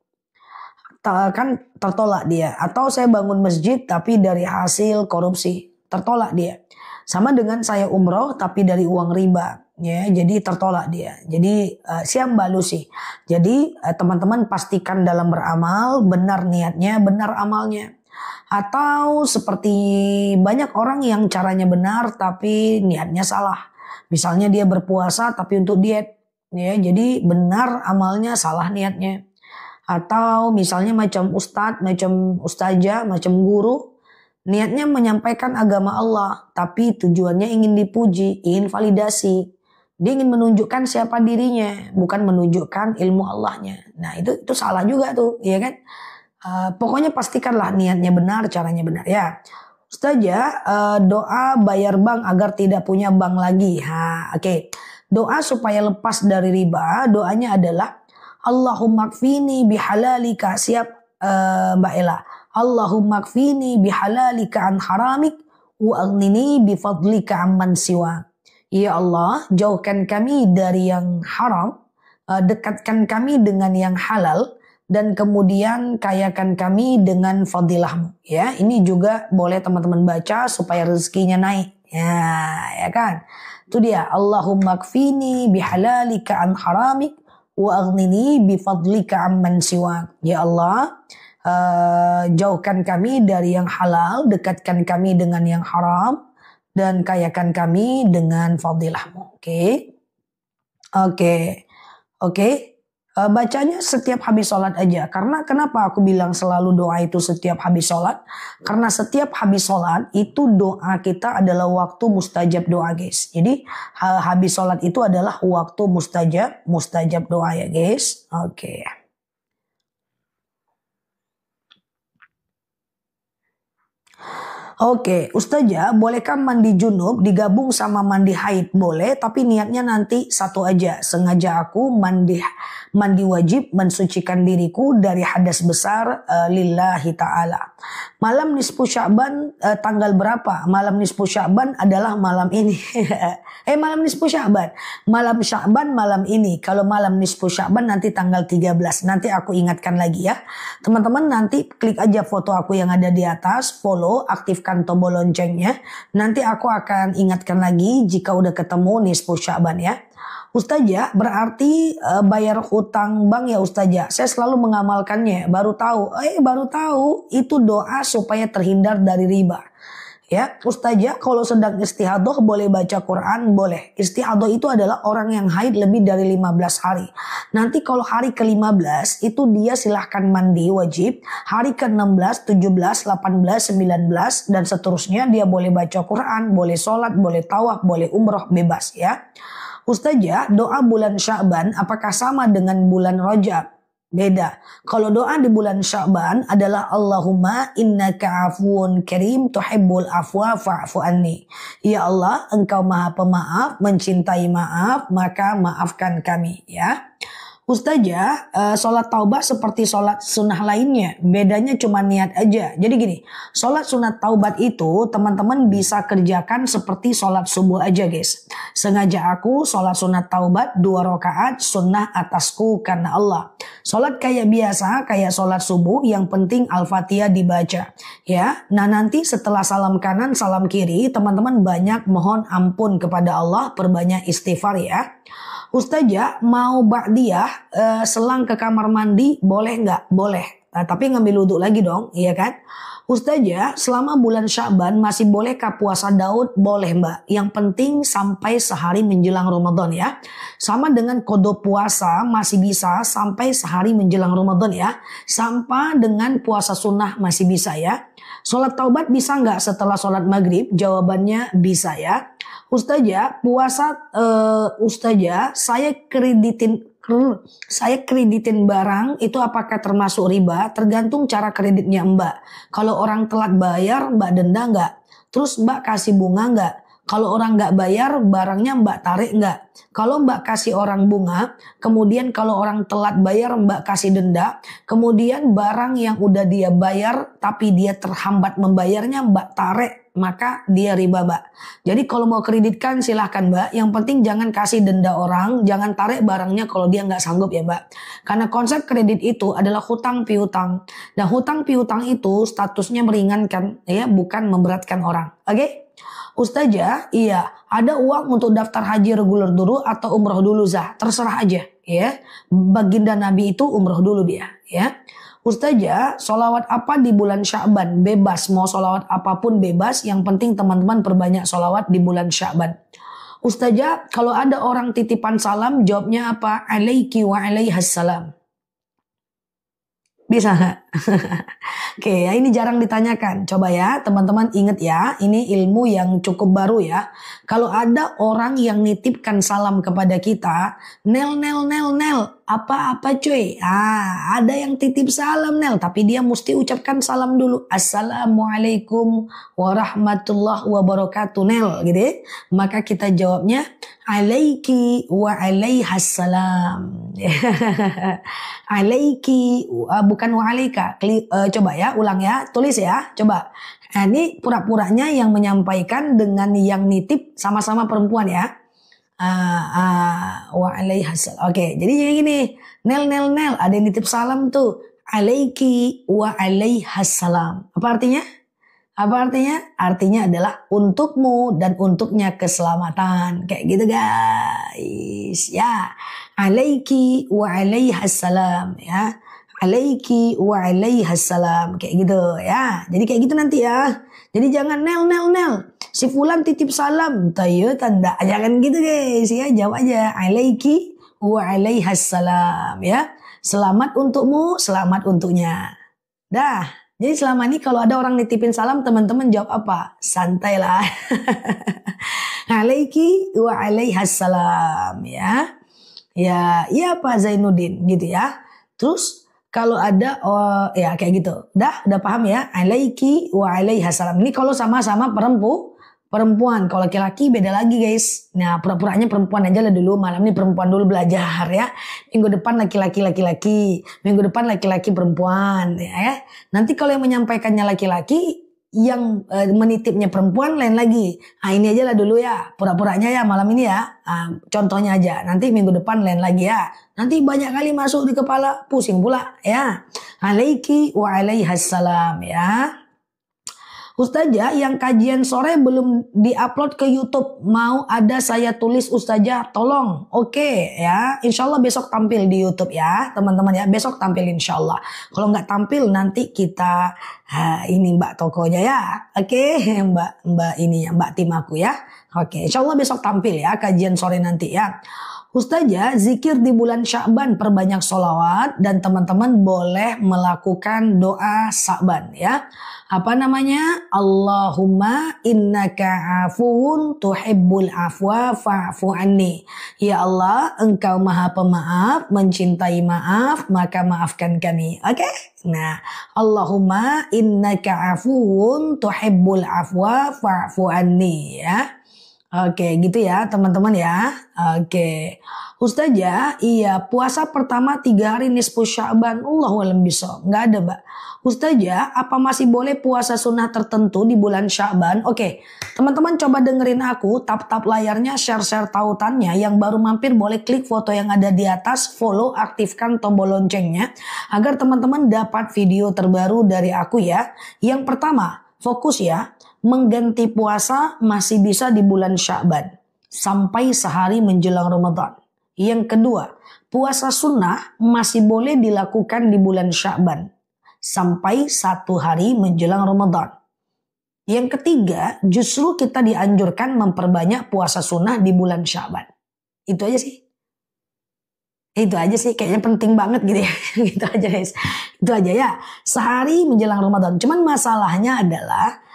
kan tertolak dia. Atau saya bangun masjid tapi dari hasil korupsi, tertolak dia. Sama dengan saya umroh tapi dari uang riba ya, jadi tertolak dia. Jadi siap Mbak Lucy. Jadi teman-teman pastikan dalam beramal benar niatnya, benar amalnya. Atau seperti banyak orang yang caranya benar tapi niatnya salah. Misalnya dia berpuasa tapi untuk diet ya, jadi benar amalnya, salah niatnya. Atau misalnya macam ustadz, macam ustazah, macam guru, niatnya menyampaikan agama Allah tapi tujuannya ingin dipuji, ingin validasi. Dia ingin menunjukkan siapa dirinya, bukan menunjukkan ilmu Allahnya. Nah itu salah juga tuh, ya kan? Pokoknya pastikanlah niatnya benar, caranya benar ya. Ustazah, doa bayar bank agar tidak punya bank lagi. Oke. Doa supaya lepas dari riba, doanya adalah Allahumma kfini bihalalika, siap Mbak Ella. Allahumma kfini bihalalika an haramik wa aghnini bifadlika amman siwa. Ya Allah, jauhkan kami dari yang haram, dekatkan kami dengan yang halal, dan kemudian kayakan kami dengan fadilahmu. Ya, ini juga boleh teman-teman baca supaya rezekinya naik. Ya kan? Itu dia. Allahumma kfini bihalalika an haramik wa aghnini bifadlika amman siwa. Ya Allah, jauhkan kami dari yang halal, dekatkan kami dengan yang haram, dan kayakan kami dengan fadilahmu. Oke. Bacanya setiap habis sholat aja. Karena kenapa aku bilang selalu doa itu setiap habis sholat? Karena setiap habis sholat itu doa kita adalah waktu mustajab doa, guys. Jadi habis sholat itu adalah waktu mustajab doa ya, guys. Oke. Oke, Ustazah, bolehkah mandi junub digabung sama mandi haid? Boleh, tapi niatnya nanti satu aja. Sengaja aku mandi wajib mensucikan diriku dari hadas besar lillahi ta'ala. Malam nisfu Sya'ban tanggal berapa? Malam nisfu Sya'ban adalah malam ini. Malam nisfu Sya'ban. Malam Sya'ban malam ini. Kalau malam nisfu Sya'ban nanti tanggal 13. Nanti aku ingatkan lagi ya. Teman-teman nanti klik aja foto aku yang ada di atas, follow, aktifkan tombol loncengnya. Nanti aku akan ingatkan lagi jika udah ketemu nisfu Sya'ban ya. Ustazah, berarti bayar hutang bank ya Ustazah. Saya selalu mengamalkannya. Baru tahu itu doa supaya terhindar dari riba. Ya, Ustazah, kalau sedang istihadah boleh baca Quran? Boleh. Istihadah itu adalah orang yang haid lebih dari 15 hari. Nanti kalau hari ke-15 itu dia silahkan mandi wajib. Hari ke-16, 17, 18, 19 dan seterusnya dia boleh baca Quran, boleh sholat, boleh tawaf, boleh umroh, bebas ya. Ustazah, doa bulan Sya'ban apakah sama dengan bulan Rajab? Beda. Kalau doa di bulan Sya'ban adalah Allahumma innaka afuun karim tuhibbul afwa fa'fu anni. Ya Allah, engkau maha pemaaf, mencintai maaf, maka maafkan kami ya. Ustazah, sholat taubah seperti sholat sunnah lainnya. Bedanya cuma niat aja. Jadi gini, sholat sunat taubat itu teman-teman bisa kerjakan seperti sholat subuh aja guys. Sengaja aku sholat sunat taubat 2 rakaat sunnah atasku karena Allah. Sholat kayak biasa, kayak sholat subuh, yang penting Al-Fatihah dibaca. Ya, nah nanti setelah salam kanan, salam kiri, teman-teman banyak mohon ampun kepada Allah, perbanyak istighfar ya. Ustazah, mau ba'diyah selang ke kamar mandi boleh nggak? Boleh. Tapi ngambil wudhu lagi dong, iya kan? Ustazah, selama bulan Sya'ban masih bolehkah puasa Daud? Boleh mbak. Yang penting sampai sehari menjelang Ramadan ya. Sama dengan qada puasa masih bisa sampai sehari menjelang Ramadan ya. Sampai dengan puasa sunnah masih bisa ya. Sholat taubat bisa nggak setelah sholat maghrib? Jawabannya bisa ya. Ustazah, puasa Ustazah, saya kreditin barang itu apakah termasuk riba? Tergantung cara kreditnya Mbak. Kalau orang telat bayar, Mbak denda nggak? Terus Mbak kasih bunga nggak? Kalau orang nggak bayar, barangnya Mbak tarik nggak? Kalau Mbak kasih orang bunga, kemudian kalau orang telat bayar Mbak kasih denda, kemudian barang yang udah dia bayar tapi dia terhambat membayarnya Mbak tarik, maka dia riba Mbak. Jadi kalau mau kreditkan silahkan Mbak, yang penting jangan kasih denda orang, jangan tarik barangnya kalau dia nggak sanggup ya Mbak. Karena konsep kredit itu adalah hutang piutang. Dan hutang piutang itu statusnya meringankan ya, bukan memberatkan orang. Oke? Ustazah, iya, ada uang untuk daftar haji reguler dulu atau umroh dulu Zah, terserah aja ya. Baginda Nabi itu umroh dulu dia ya. Ustazah, sholawat apa di bulan Sya'ban? Bebas, mau sholawat apapun bebas, yang penting teman-teman perbanyak sholawat di bulan Sya'ban. Ustazah, kalau ada orang titipan salam, jawabnya apa? Alaiki wa alaihassalam. Bisa nggak? Oke, ya ini jarang ditanyakan. Coba ya, teman-teman ingat ya, ini ilmu yang cukup baru ya. Kalau ada orang yang nitipkan salam kepada kita, Nel, Nel, Nel, Nel, apa-apa cuy. Ada yang titip salam Nel, tapi dia mesti ucapkan salam dulu. Assalamualaikum warahmatullahi wabarakatuh Nel, gitu ya. Maka kita jawabnya, alaiki wa alaihassalam. Alaiki, bukan wa alaika. Coba ya, ulang ya, tulis ya, coba. Nah, ini pura-puranya yang menyampaikan dengan yang nitip sama-sama perempuan ya. Wa alaihassalam. Oke, jadi gini, Nel, Nel, Nel, ada yang nitip salam tuh. Alaiki wa alaihassalam. Apa artinya? Apa artinya? Artinya adalah untukmu dan untuknya keselamatan. Kayak gitu guys. Ya. Alaiki wa alaihassalam. Ya. Alaiki wa alaihassalam. Kayak gitu ya. Jadi kayak gitu nanti ya. Jadi jangan Nel, Nel, Nel. Si fulan titip salam. Tayo tanda. Jangan gitu guys ya. Jawab aja. Alaiki wa alaihassalam. Ya. Selamat untukmu, selamat untuknya. Dah. Jadi selama ini kalau ada orang nitipin salam, teman-teman jawab apa? Santai lah. Alaiki wa alaihassalam ya. Ya, iya Pak Zainuddin gitu ya. Terus kalau ada ya kayak gitu. Udah paham ya? Alaiki wa alaihassalam. Ini kalau sama-sama perempuan. Kalau laki-laki beda lagi guys. Nah pura-puranya perempuan aja lah dulu. Malam ini perempuan dulu belajar ya. Minggu depan laki-laki. Minggu depan laki-laki perempuan ya. Nanti kalau yang menyampaikannya laki-laki, yang menitipnya perempuan lain lagi. Ini aja lah dulu ya. Pura-puranya ya malam ini ya. Contohnya aja. Nanti minggu depan lain lagi ya. Nanti banyak kali masuk di kepala. Pusing pula ya. Alaiki wa alaihassalam ya. Ustazah, yang kajian sore belum diupload ke YouTube. Mau ada saya tulis Ustazah, tolong. Oke ya, insya Allah besok tampil di YouTube ya teman-teman ya. Besok tampil insya Allah. Kalau nggak tampil nanti kita ini Mbak tokonya ya. Oke Mbak ini ya, Mbak tim aku ya. Oke, insya Allah besok tampil ya kajian sore nanti ya. Ustazah, zikir di bulan Sya'ban perbanyak sholawat dan teman-teman boleh melakukan doa Sya'ban ya. Apa namanya? Allahumma innaka afuun tuhibbul afwa fa'fu anni. Ya Allah, engkau maha pemaaf, mencintai maaf, maka maafkan kami. Oke? Nah, Allahumma innaka afuun tuhibbul afwa fa'fu anni ya. Oke, gitu ya teman-teman ya. Oke. Ustazah, iya puasa pertama 3 hari nisfu Sya'ban. Allahualam bisawab. Nggak ada Mbak. Ustazah, apa masih boleh puasa sunnah tertentu di bulan Sya'ban? Oke, teman-teman coba dengerin aku. Tap-tap layarnya, share-share tautannya. Yang baru mampir boleh klik foto yang ada di atas. Follow, aktifkan tombol loncengnya. Agar teman-teman dapat video terbaru dari aku ya. Yang pertama, fokus ya. Mengganti puasa masih bisa di bulan Sya'ban sampai sehari menjelang Ramadan. Yang kedua, puasa sunnah masih boleh dilakukan di bulan Sya'ban sampai 1 hari menjelang Ramadan. Yang ketiga, justru kita dianjurkan memperbanyak puasa sunnah di bulan Sya'ban. Itu aja sih. Itu aja sih, kayaknya penting banget gitu ya. Gitu aja guys. Itu aja ya. Sehari menjelang Ramadan. Cuman masalahnya adalah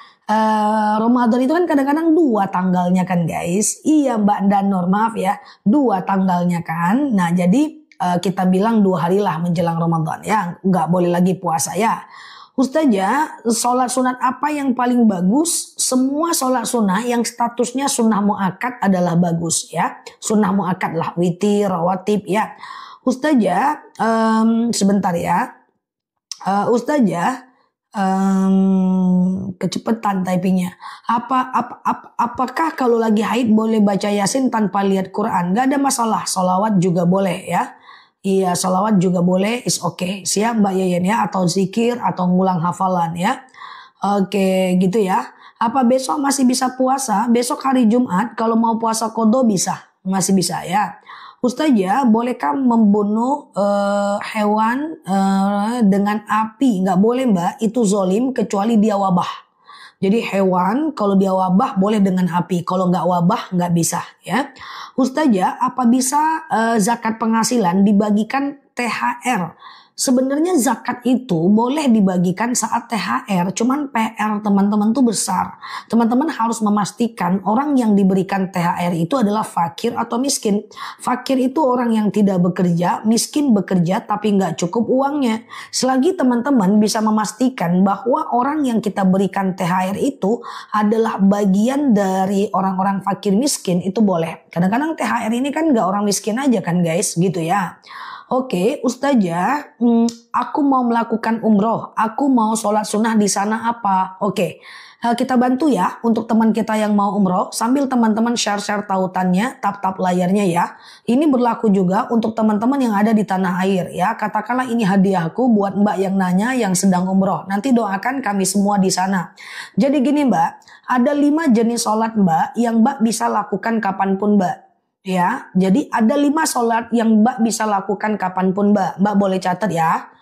Ramadan itu kan kadang-kadang 2 tanggalnya kan guys. Iya Mbak Danor, maaf ya, 2 tanggalnya kan. Nah jadi kita bilang 2 hari lah menjelang Ramadan ya. Nggak boleh lagi puasa ya. Ustazah, sholat sunat apa yang paling bagus? Semua sholat sunnah yang statusnya sunnah mu'akkad adalah bagus ya. Sunnah mu'akkad lah, witir, rawatib ya. Ustazah, sebentar ya. Ustazah, kecepatan typingnya. Apakah kalau lagi haid boleh baca Yasin tanpa lihat Quran? Gak ada masalah. Sholawat juga boleh ya. Iya, sholawat juga boleh. Is okay. Siap Mbak Yayan ya. Atau zikir atau ngulang hafalan ya. Oke, gitu ya. Apa besok masih bisa puasa? Besok hari Jumat kalau mau puasa qadha bisa. Masih bisa ya. Ustazah, bolehkah membunuh hewan dengan api? Nggak boleh Mbak, itu zolim kecuali dia wabah. Jadi hewan kalau dia wabah boleh dengan api, kalau nggak wabah nggak bisa ya. Ustazah, apa bisa zakat penghasilan dibagikan THR Sebenarnya zakat itu boleh dibagikan saat THR, cuman PR teman-teman tuh besar. Teman-teman harus memastikan orang yang diberikan THR itu adalah fakir atau miskin. Fakir itu orang yang tidak bekerja, miskin bekerja tapi nggak cukup uangnya. Selagi teman-teman bisa memastikan bahwa orang yang kita berikan THR itu adalah bagian dari orang-orang fakir miskin, itu boleh. Kadang-kadang THR ini kan nggak orang miskin aja kan guys, gitu ya. Oke, Ustazah, aku mau melakukan umroh, aku mau sholat sunnah di sana apa? Oke, kita bantu ya untuk teman kita yang mau umroh, sambil teman-teman share-share tautannya, tap-tap layarnya ya. Ini berlaku juga untuk teman-teman yang ada di tanah air ya. Katakanlah ini hadiahku buat Mbak yang nanya yang sedang umroh. Nanti doakan kami semua di sana. Jadi gini Mbak, ada 5 jenis sholat Mbak yang Mbak bisa lakukan kapanpun Mbak. Ya, jadi ada 5 sholat yang Mbak bisa lakukan kapanpun Mbak. Mbak boleh catat ya.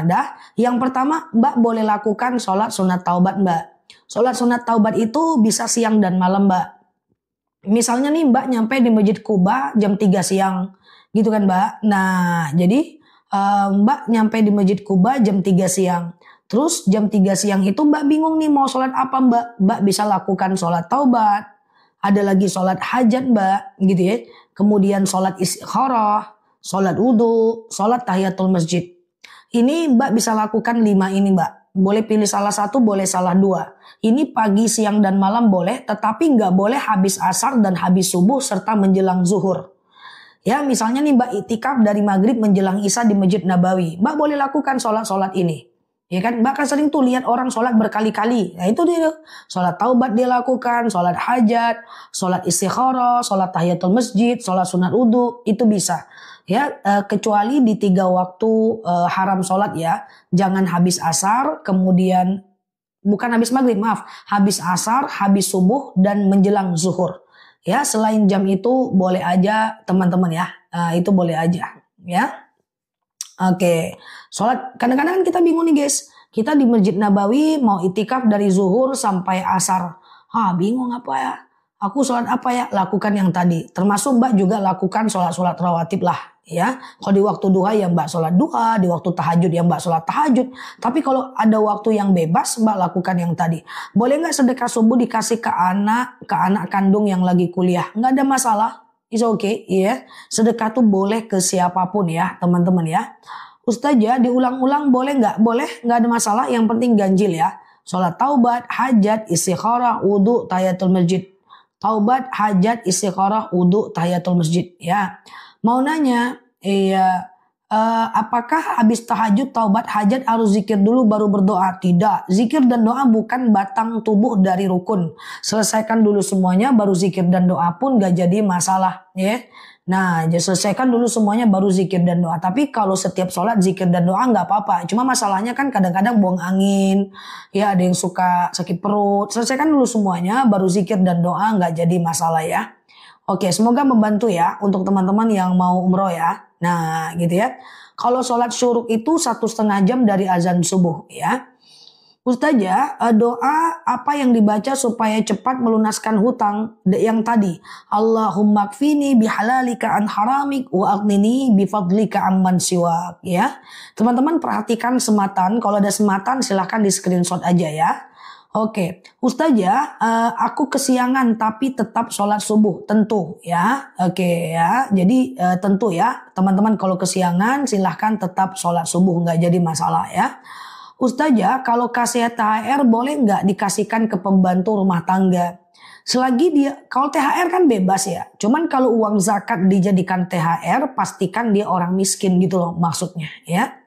Dah. Yang pertama Mbak boleh lakukan sholat sunat taubat Mbak. Sholat sunat taubat itu bisa siang dan malam Mbak. Misalnya nih Mbak nyampe di Masjid Kuba jam 3 siang. Gitu kan Mbak. Nah jadi Mbak nyampe di Masjid Kuba jam 3 siang. Terus jam 3 siang itu Mbak bingung nih mau sholat apa Mbak. Mbak bisa lakukan sholat taubat. Ada lagi sholat hajat Mbak, gitu ya. Kemudian sholat istikharah, sholat wudhu, sholat tahiyatul masjid. Ini Mbak bisa lakukan 5 ini Mbak. Boleh pilih salah satu, boleh salah 2. Ini pagi, siang, dan malam boleh, tetapi nggak boleh habis asar dan habis subuh serta menjelang zuhur. Ya, misalnya nih Mbak itikaf dari maghrib menjelang isya di Masjid Nabawi. Mbak boleh lakukan sholat-sholat ini. Ya kan, bahkan sering tuh lihat orang sholat berkali-kali. Nah itu dia, sholat taubat dia lakukan, sholat hajat, sholat istikharah, sholat tahiyatul masjid, sholat sunat wudhu, itu bisa. Ya, kecuali di 3 waktu haram sholat ya. Jangan habis asar, kemudian bukan habis maghrib, maaf, habis asar, habis subuh, dan menjelang zuhur. Ya, selain jam itu boleh aja teman-teman ya, itu boleh aja. Ya. Oke, sholat kadang-kadang kan kita bingung nih guys. Kita di Masjid Nabawi mau itikaf dari zuhur sampai asar. Bingung apa ya? Aku sholat apa ya? Lakukan yang tadi. Termasuk Mbak juga lakukan sholat-sholat rawatib lah. Ya, kalau di waktu duha ya Mbak sholat duha, di waktu tahajud ya Mbak sholat tahajud. Tapi kalau ada waktu yang bebas Mbak lakukan yang tadi. Boleh nggak sedekah subuh dikasih ke anak kandung yang lagi kuliah? Nggak ada masalah. It's okay, ya. Sedekah tuh boleh ke siapapun ya, teman-teman ya. Ustazah diulang-ulang boleh nggak? Boleh, nggak ada masalah. Yang penting ganjil ya. Sholat taubat, hajat, istikharah, wudhu, tahiyatul masjid. Taubat, hajat, istikharah, wudhu, tahiyatul masjid. Ya. Mau nanya, apakah habis tahajud, taubat, hajat harus zikir dulu baru berdoa? Tidak. Zikir dan doa bukan batang tubuh dari rukun. Selesaikan dulu semuanya baru zikir dan doa pun gak jadi masalah. Ya. Nah, selesaikan dulu semuanya baru zikir dan doa. Tapi kalau setiap sholat zikir dan doa gak apa-apa. Cuma masalahnya kan kadang-kadang buang angin. Ya, ada yang suka sakit perut. Selesaikan dulu semuanya baru zikir dan doa gak jadi masalah ya. Oke, semoga membantu ya untuk teman-teman yang mau umroh ya. Nah, gitu ya. Kalau sholat syuruk itu 1,5 jam dari azan subuh ya. Ustazah, doa apa yang dibaca supaya cepat melunaskan hutang yang tadi? Allahumma kfini bihalalika an haramik wa aghnini bifadlika amman siwak ya. Teman-teman perhatikan sematan. Kalau ada sematan silahkan di screenshot aja ya. Oke, Ustazah, aku kesiangan tapi tetap sholat subuh, tentu ya. Oke ya, jadi tentu ya, teman-teman kalau kesiangan silahkan tetap sholat subuh, nggak jadi masalah ya. Ustazah, kalau kasih THR boleh nggak dikasihkan ke pembantu rumah tangga? Selagi dia, kalau THR kan bebas ya. Cuman kalau uang zakat dijadikan THR, pastikan dia orang miskin gitu loh maksudnya ya.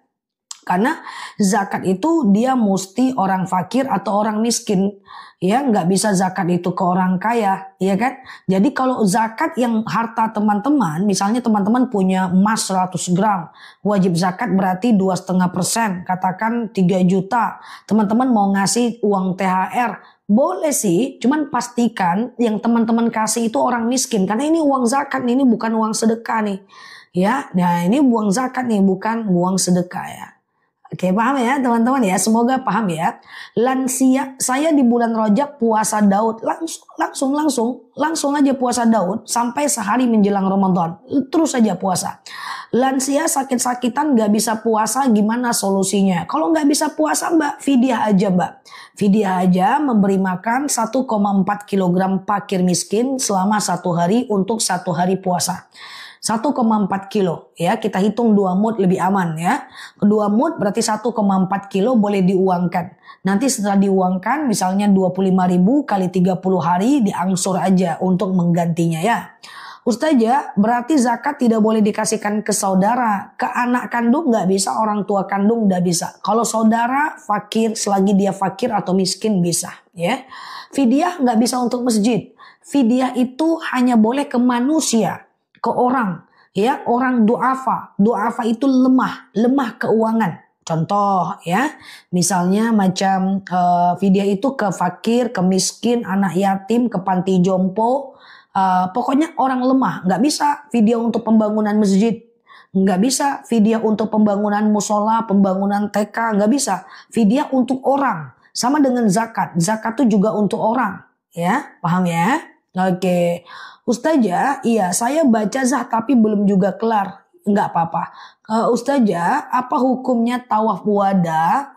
Karena zakat itu dia mesti orang fakir atau orang miskin. Ya, nggak bisa zakat itu ke orang kaya, ya kan? Jadi kalau zakat yang harta teman-teman, misalnya teman-teman punya emas 100 gram, wajib zakat berarti 2,5%, katakan 3 juta. Teman-teman mau ngasih uang THR, boleh sih, cuman pastikan yang teman-teman kasih itu orang miskin. Karena ini uang zakat nih, ini bukan uang sedekah nih. Ya, nah ini uang zakat nih, bukan uang sedekah ya. Oke, paham ya teman-teman ya, semoga paham ya. Lansia, saya di bulan Rajab puasa Daud, langsung aja puasa Daud sampai sehari menjelang Ramadan, terus saja puasa. Lansia sakit-sakitan nggak bisa puasa, gimana solusinya? Kalau nggak bisa puasa Mbak, fidyah aja Mbak. Fidyah aja memberi makan 1,4 kg fakir miskin selama 1 hari untuk 1 hari puasa. 1,4 kilo ya, kita hitung 2 mud lebih aman ya. 2 mud berarti 1,4 kilo boleh diuangkan. Nanti setelah diuangkan misalnya 25.000 kali 30 hari diangsur aja untuk menggantinya ya. Ustazah, berarti zakat tidak boleh dikasihkan ke saudara, ke anak kandung nggak bisa, orang tua kandung nggak bisa. Kalau saudara fakir, selagi dia fakir atau miskin bisa, ya. Fidyah nggak bisa untuk masjid. Fidyah itu hanya boleh ke manusia, ke orang, ya, orang du'afa. Du'afa itu lemah keuangan. Contoh ya, misalnya macam fidyah itu ke fakir, ke miskin, anak yatim, ke panti jompo. Pokoknya orang lemah, nggak bisa fidyah untuk pembangunan masjid, nggak bisa fidyah untuk pembangunan musola, pembangunan TK, nggak bisa. Fidyah untuk orang, sama dengan zakat. Zakat itu juga untuk orang, ya, paham ya? Oke, Ustazah, iya saya baca zah tapi belum juga kelar, nggak apa-apa. Ustazah, apa hukumnya tawaf wada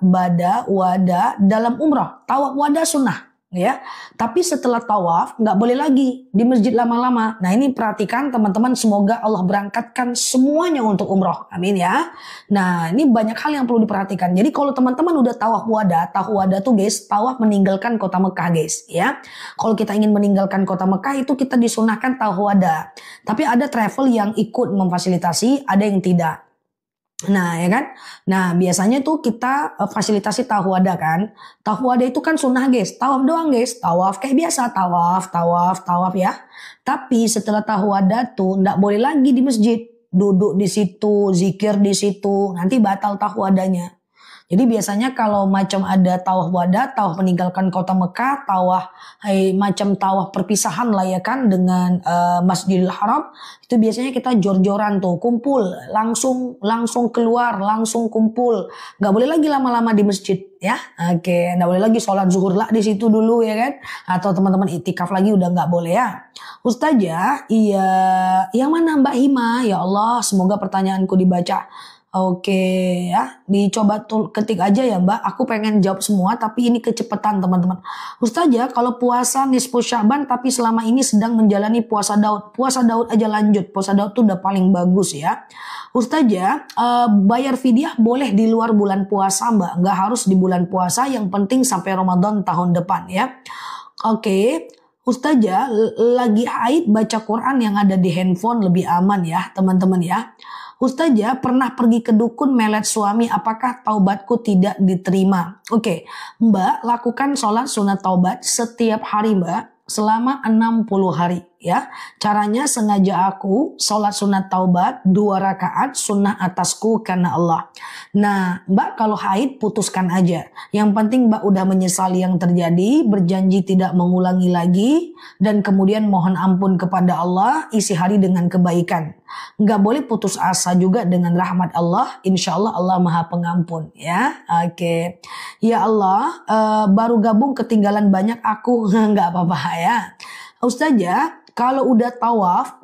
dalam umrah? Tawaf wada sunnah. Ya, tapi setelah tawaf nggak boleh lagi di masjid lama-lama. Nah ini perhatikan teman-teman, semoga Allah berangkatkan semuanya untuk umroh, amin ya. Nah ini banyak hal yang perlu diperhatikan. Jadi kalau teman-teman udah tawaf wada tuh guys, tawaf meninggalkan kota Mekah guys ya. Kalau kita ingin meninggalkan kota Mekah itu kita disunahkan tawaf wada. Tapi ada travel yang ikut memfasilitasi, ada yang tidak. Nah ya kan, nah biasanya tuh kita fasilitasi tahwada kan. Tahwada itu kan sunnah guys, tawaf doang guys, tawaf kayak biasa, tawaf ya. Tapi setelah tahwada tuh nggak boleh lagi di masjid, duduk di situ, zikir di situ, nanti batal tahwadanya. Jadi biasanya kalau macam ada tawaf wada, tawaf meninggalkan kota Mekah, macam tawaf perpisahan lah ya kan dengan Masjidil Haram, itu biasanya kita jor-joran tuh, kumpul, langsung keluar, langsung kumpul. Nggak boleh lagi lama-lama di masjid ya. Oke, nggak boleh lagi sholat zuhur lah di situ dulu ya kan. Atau teman-teman itikaf lagi udah nggak boleh ya. Ustazah, iya, yang mana Mbak Hima? Ya Allah, semoga pertanyaanku dibaca. Oke ya, dicoba ketik aja ya Mbak. Aku pengen jawab semua tapi ini kecepatan teman-teman. Ustazah, kalau puasa nisfu Sya'ban tapi selama ini sedang menjalani puasa Daud. Puasa Daud aja lanjut. Puasa Daud tuh udah paling bagus ya. Ustazah, bayar fidyah boleh di luar bulan puasa Mbak. Nggak harus di bulan puasa, yang penting sampai Ramadan tahun depan ya. Oke. Ustazah, lagi haid baca Quran yang ada di handphone lebih aman ya teman-teman ya. Ustazah, pernah pergi ke dukun melet suami, apakah taubatku tidak diterima? Oke, Mbak lakukan sholat sunat taubat setiap hari Mbak selama 60 hari ya. Caranya sengaja aku sholat sunat taubat 2 rakaat sunnah atasku karena Allah. Nah Mbak kalau haid putuskan aja. Yang penting Mbak udah menyesali yang terjadi, berjanji tidak mengulangi lagi, dan kemudian mohon ampun kepada Allah, isi hari dengan kebaikan. Nggak boleh putus asa juga dengan rahmat Allah. Insya Allah Allah maha pengampun ya. Oke. Ya Allah, baru gabung ketinggalan banyak aku. Nggak apa-apa ya. Ustazah, kalau udah tawaf,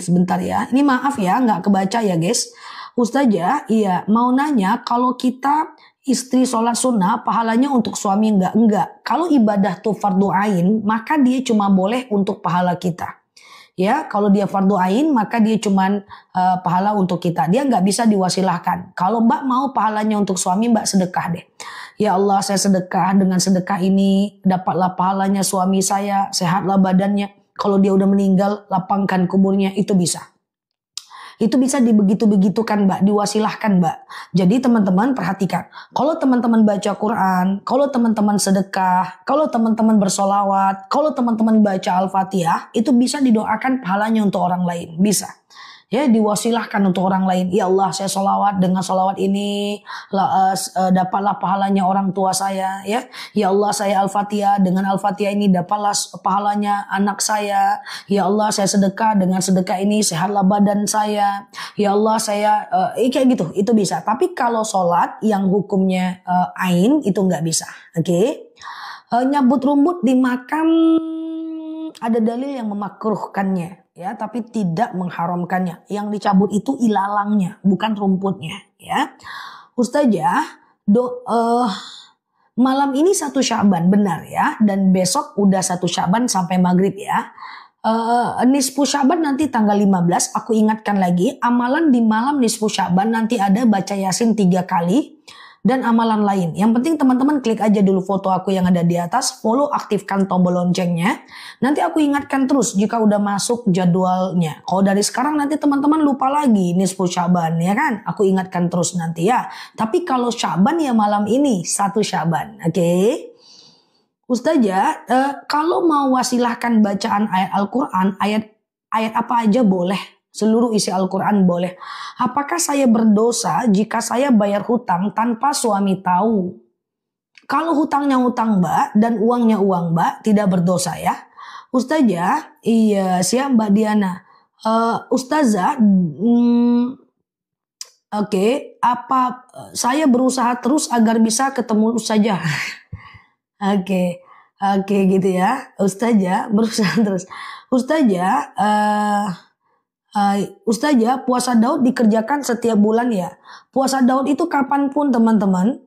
sebentar ya. Ini maaf ya, nggak kebaca ya guys. Ustazah, iya mau nanya, kalau kita istri sholat sunnah, pahalanya untuk suami enggak. Kalau ibadah tuh fardu ain, maka dia cuma boleh untuk pahala kita. Ya, kalau dia fardu ain, maka dia cuma pahala untuk kita. Dia nggak bisa diwasilahkan. Kalau Mbak mau pahalanya untuk suami, Mbak sedekah deh. Ya Allah, saya sedekah, dengan sedekah ini dapatlah pahalanya suami saya, sehatlah badannya. Kalau dia udah meninggal, lapangkan kuburnya, itu bisa. Itu bisa dibegitu-begitukan Mbak, diwasilahkan Mbak. Jadi teman-teman perhatikan, kalau teman-teman baca Quran, kalau teman-teman sedekah, kalau teman-teman bersolawat, kalau teman-teman baca Al-Fatihah, itu bisa didoakan pahalanya untuk orang lain, bisa. Ya, diwasilahkan untuk orang lain. Ya Allah, saya solawat, dengan solawat ini dapatlah pahalanya orang tua saya. Ya Allah, saya Al-Fatihah, dengan Al-Fatihah ini dapatlah pahalanya anak saya. Ya Allah, saya sedekah, dengan sedekah ini sehatlah badan saya. Ya Allah, saya kayak gitu, itu bisa. Tapi kalau sholat yang hukumnya ain itu nggak bisa. Oke. Nyabut rumput di makam ada dalil yang memakruhkannya. ya, tapi tidak mengharamkannya. Yang dicabut itu ilalangnya, bukan rumputnya, ya. Ustazah, malam ini 1 Sya'ban, benar ya, dan besok udah 1 Sya'ban sampai maghrib ya. Nisfu Sya'ban nanti tanggal 15, aku ingatkan lagi, amalan di malam nisfu Sya'ban nanti ada baca Yasin 3 kali dan amalan lain. Yang penting teman-teman klik aja dulu foto aku yang ada di atas, follow, aktifkan tombol loncengnya. Nanti aku ingatkan terus jika udah masuk jadwalnya. Kalau dari sekarang nanti teman-teman lupa lagi nisfu Sya'ban, ya kan? Aku ingatkan terus nanti ya. Tapi kalau Sya'ban ya malam ini 1 Sya'ban, oke? Ustazah, kalau mau wasilahkan bacaan ayat Al-Quran, ayat apa aja boleh. Seluruh isi Al-Quran boleh. Apakah saya berdosa jika saya bayar hutang tanpa suami tahu? Kalau hutangnya hutang Mbak dan uangnya uang Mbak, tidak berdosa ya. Ustazah, iya siap Mbak Diana. Ustazah, oke, saya berusaha terus agar bisa ketemu Ustazah. Oke gitu ya. Ustazah berusaha terus. Ustazah, puasa Daud dikerjakan setiap bulan ya. Puasa Daud itu kapanpun teman-teman.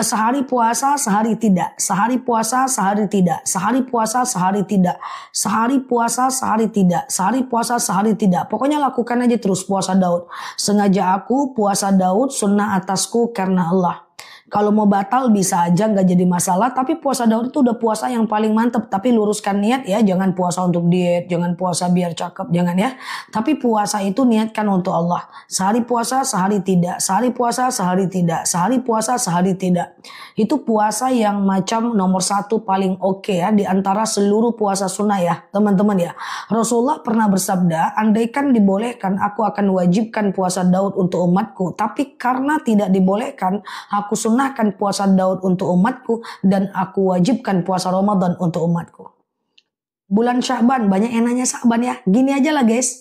Sehari puasa, sehari tidak. Sehari puasa, sehari tidak. Sehari puasa, sehari tidak. Sehari puasa, sehari tidak. Sehari puasa, sehari tidak. Pokoknya lakukan aja terus puasa Daud. Sengaja aku puasa Daud, sunnah atasku karena Allah. Kalau mau batal bisa aja, nggak jadi masalah. Tapi puasa Daud itu udah puasa yang paling mantep. Tapi luruskan niat ya, jangan puasa untuk diet, jangan puasa biar cakep, jangan ya. Tapi puasa itu niatkan untuk Allah. Sehari puasa, sehari tidak. Sehari puasa, sehari tidak. Sehari puasa, sehari tidak. Itu puasa yang macam nomor 1 paling oke ya, di antara seluruh puasa sunnah ya, teman-teman ya. Rasulullah pernah bersabda, andaikan dibolehkan, aku akan wajibkan puasa Daud untuk umatku. Tapi karena tidak dibolehkan, aku sunahkan puasa Daud untuk umatku dan aku wajibkan puasa Ramadan untuk umatku. Bulan Sya'ban, banyak yang nanya Sya'ban ya. Gini aja lah guys,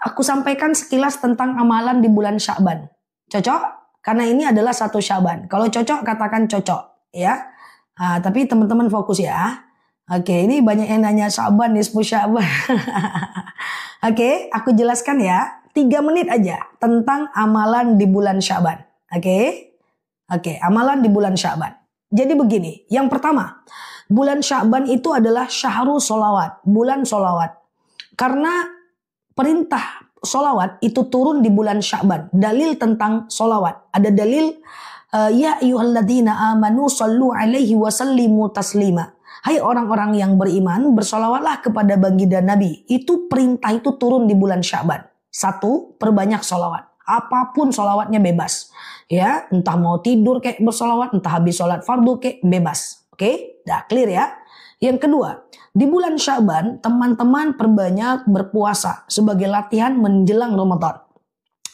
aku sampaikan sekilas tentang amalan di bulan Sya'ban. Cocok? Karena ini adalah 1 Sya'ban. Kalau cocok katakan cocok ya. Tapi teman-teman fokus ya. Oke, ini banyak yang nanya Sya'ban, nisfu Sya'ban. Oke, aku jelaskan ya. 3 menit aja tentang amalan di bulan Sya'ban. Oke, amalan di bulan Sya'ban. Jadi begini, yang pertama, bulan Sya'ban itu adalah syahrul sholawat, bulan sholawat. Karena perintah sholawat itu turun di bulan Sya'ban. Dalil tentang sholawat. Ada dalil, ya ayyuhalladzina amanu sallu alaihi wa sallimu taslima. Hai orang-orang yang beriman, bersolawatlah kepada baginda Nabi. Itu perintah itu turun di bulan Sya'ban. 1, perbanyak sholawat. Apapun sholawatnya bebas. Ya, entah mau tidur kayak bersolawat, entah habis sholat fardu kayak bebas. Oke, dah clear ya. Yang kedua, di bulan Sya'ban teman-teman perbanyak berpuasa sebagai latihan menjelang Ramadan.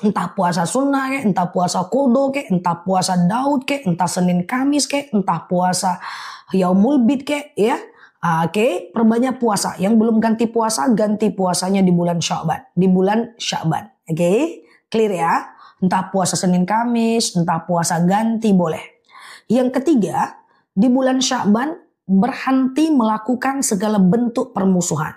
Entah puasa sunnah kayak, entah puasa qodho kayak, entah puasa Daud kayak, entah Senin Kamis kayak, entah puasa Yaumul Bid kayak ya. Oke, perbanyak puasa. Yang belum ganti puasa, ganti puasanya di bulan Sya'ban. Di bulan Sya'ban. Oke, clear ya. Entah puasa Senin Kamis, entah puasa ganti boleh. Yang ketiga, di bulan Sya'ban berhenti melakukan segala bentuk permusuhan.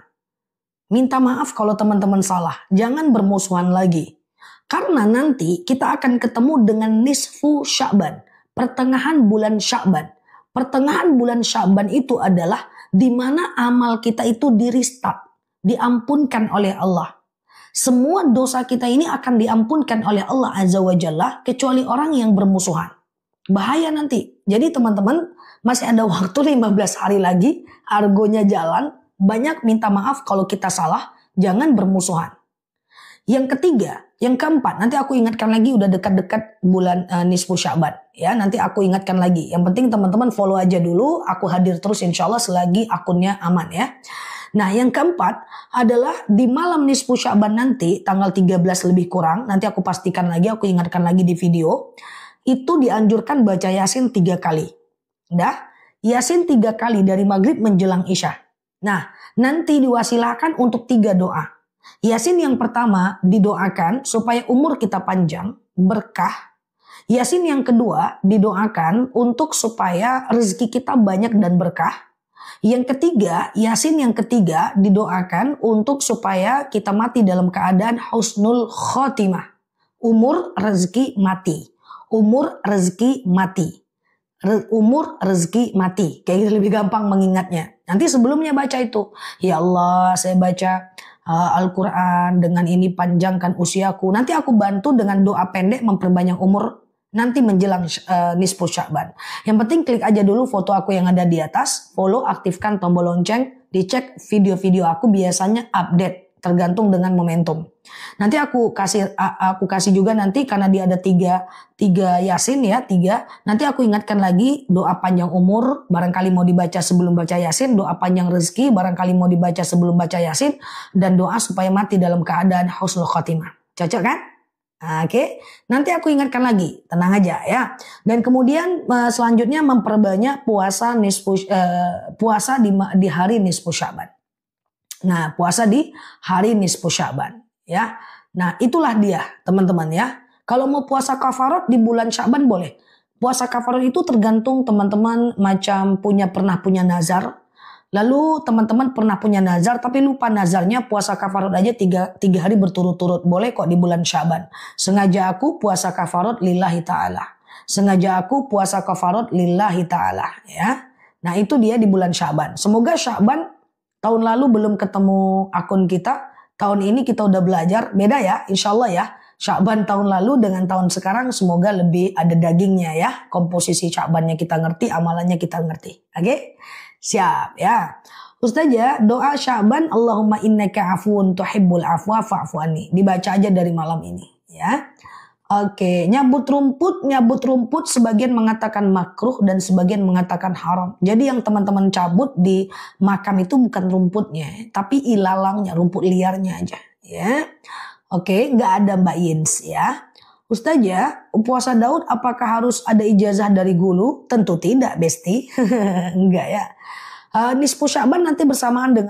Minta maaf kalau teman-teman salah. Jangan bermusuhan lagi. Karena nanti kita akan ketemu dengan nisfu Sya'ban. Pertengahan bulan Sya'ban. Pertengahan bulan Sya'ban itu adalah di mana amal kita itu di-restart. Diampunkan oleh Allah. Semua dosa kita ini akan diampunkan oleh Allah Azza wa Jalla kecuali orang yang bermusuhan. Bahaya nanti. Jadi teman-teman masih ada waktu 15 hari lagi. Argonya jalan. Banyak minta maaf kalau kita salah. Jangan bermusuhan. Yang ketiga, yang keempat. Nanti aku ingatkan lagi udah dekat-dekat bulan nisfu Sya'ban. Ya, nanti aku ingatkan lagi. Yang penting teman-teman follow aja dulu. Aku hadir terus insya Allah selagi akunnya aman ya. Nah yang keempat adalah di malam nisfu Sya'ban nanti tanggal 13 lebih kurang. Nanti aku pastikan lagi, aku ingatkan lagi di video. Itu dianjurkan baca Yasin 3 kali. Udah? Yasin 3 kali dari maghrib menjelang isya. Nah nanti diwasilahkan untuk 3 doa. Yasin yang pertama didoakan supaya umur kita panjang, berkah. Yasin yang kedua didoakan untuk supaya rezeki kita banyak dan berkah. Yang ketiga, Yasin yang ketiga didoakan untuk supaya kita mati dalam keadaan husnul khotimah. Umur, rezeki, mati. Umur, rezeki, mati. Umur, rezeki, mati. Kayak gitu lebih gampang mengingatnya. Nanti sebelumnya baca itu. Ya Allah, saya baca Al-Quran, dengan ini panjangkan usiaku. Nanti aku bantu dengan doa pendek memperbanyak umur nanti menjelang nisfu Sya'ban. Yang penting klik aja dulu foto aku yang ada di atas, follow, aktifkan tombol lonceng, dicek video-video aku biasanya update tergantung dengan momentum. Nanti aku kasih juga nanti karena dia ada tiga Yasin ya, tiga. Nanti aku ingatkan lagi doa panjang umur barangkali mau dibaca sebelum baca Yasin, doa panjang rezeki barangkali mau dibaca sebelum baca Yasin, dan doa supaya mati dalam keadaan husnul khotimah. Cocok kan? Oke, nanti aku ingatkan lagi, tenang aja ya. Dan kemudian selanjutnya memperbanyak puasa di hari nisfu Sya'ban. Nah, puasa di hari nisfu Sya'ban ya. Nah, itulah dia teman-teman ya. Kalau mau puasa kafarat di bulan Sya'ban boleh. Puasa kafarat itu tergantung teman-teman macam pernah punya nazar. Lalu teman-teman pernah punya nazar tapi lupa nazarnya, puasa kafarat aja tiga hari berturut-turut. Boleh kok di bulan Sya'ban. Sengaja aku puasa kafarat lillahi ta'ala. Sengaja aku puasa kafarat lillahi ta'ala ya. Nah itu dia di bulan Sya'ban. Semoga Sya'ban tahun lalu belum ketemu akun kita. Tahun ini kita udah belajar. Beda ya insya Allah ya. Sya'ban tahun lalu dengan tahun sekarang semoga lebih ada dagingnya ya. Komposisi Sya'bannya kita ngerti, amalannya kita ngerti. Oke? Siap ya. Ustazah, doa Sya'ban Allahumma innaka afuun tuhibbul afwa fa'fu anni. Dibaca aja dari malam ini ya. Oke, nyabut rumput sebagian mengatakan makruh dan sebagian mengatakan haram. Jadi yang teman-teman cabut di makam itu bukan rumputnya, tapi ilalangnya, rumput liarnya aja ya. Oke, nggak ada Mbak Yins ya. Ustazah, puasa Daud apakah harus ada ijazah dari guru? Tentu tidak, Besti. Enggak ya. Nisfu Sya'ban nanti bersamaan dengan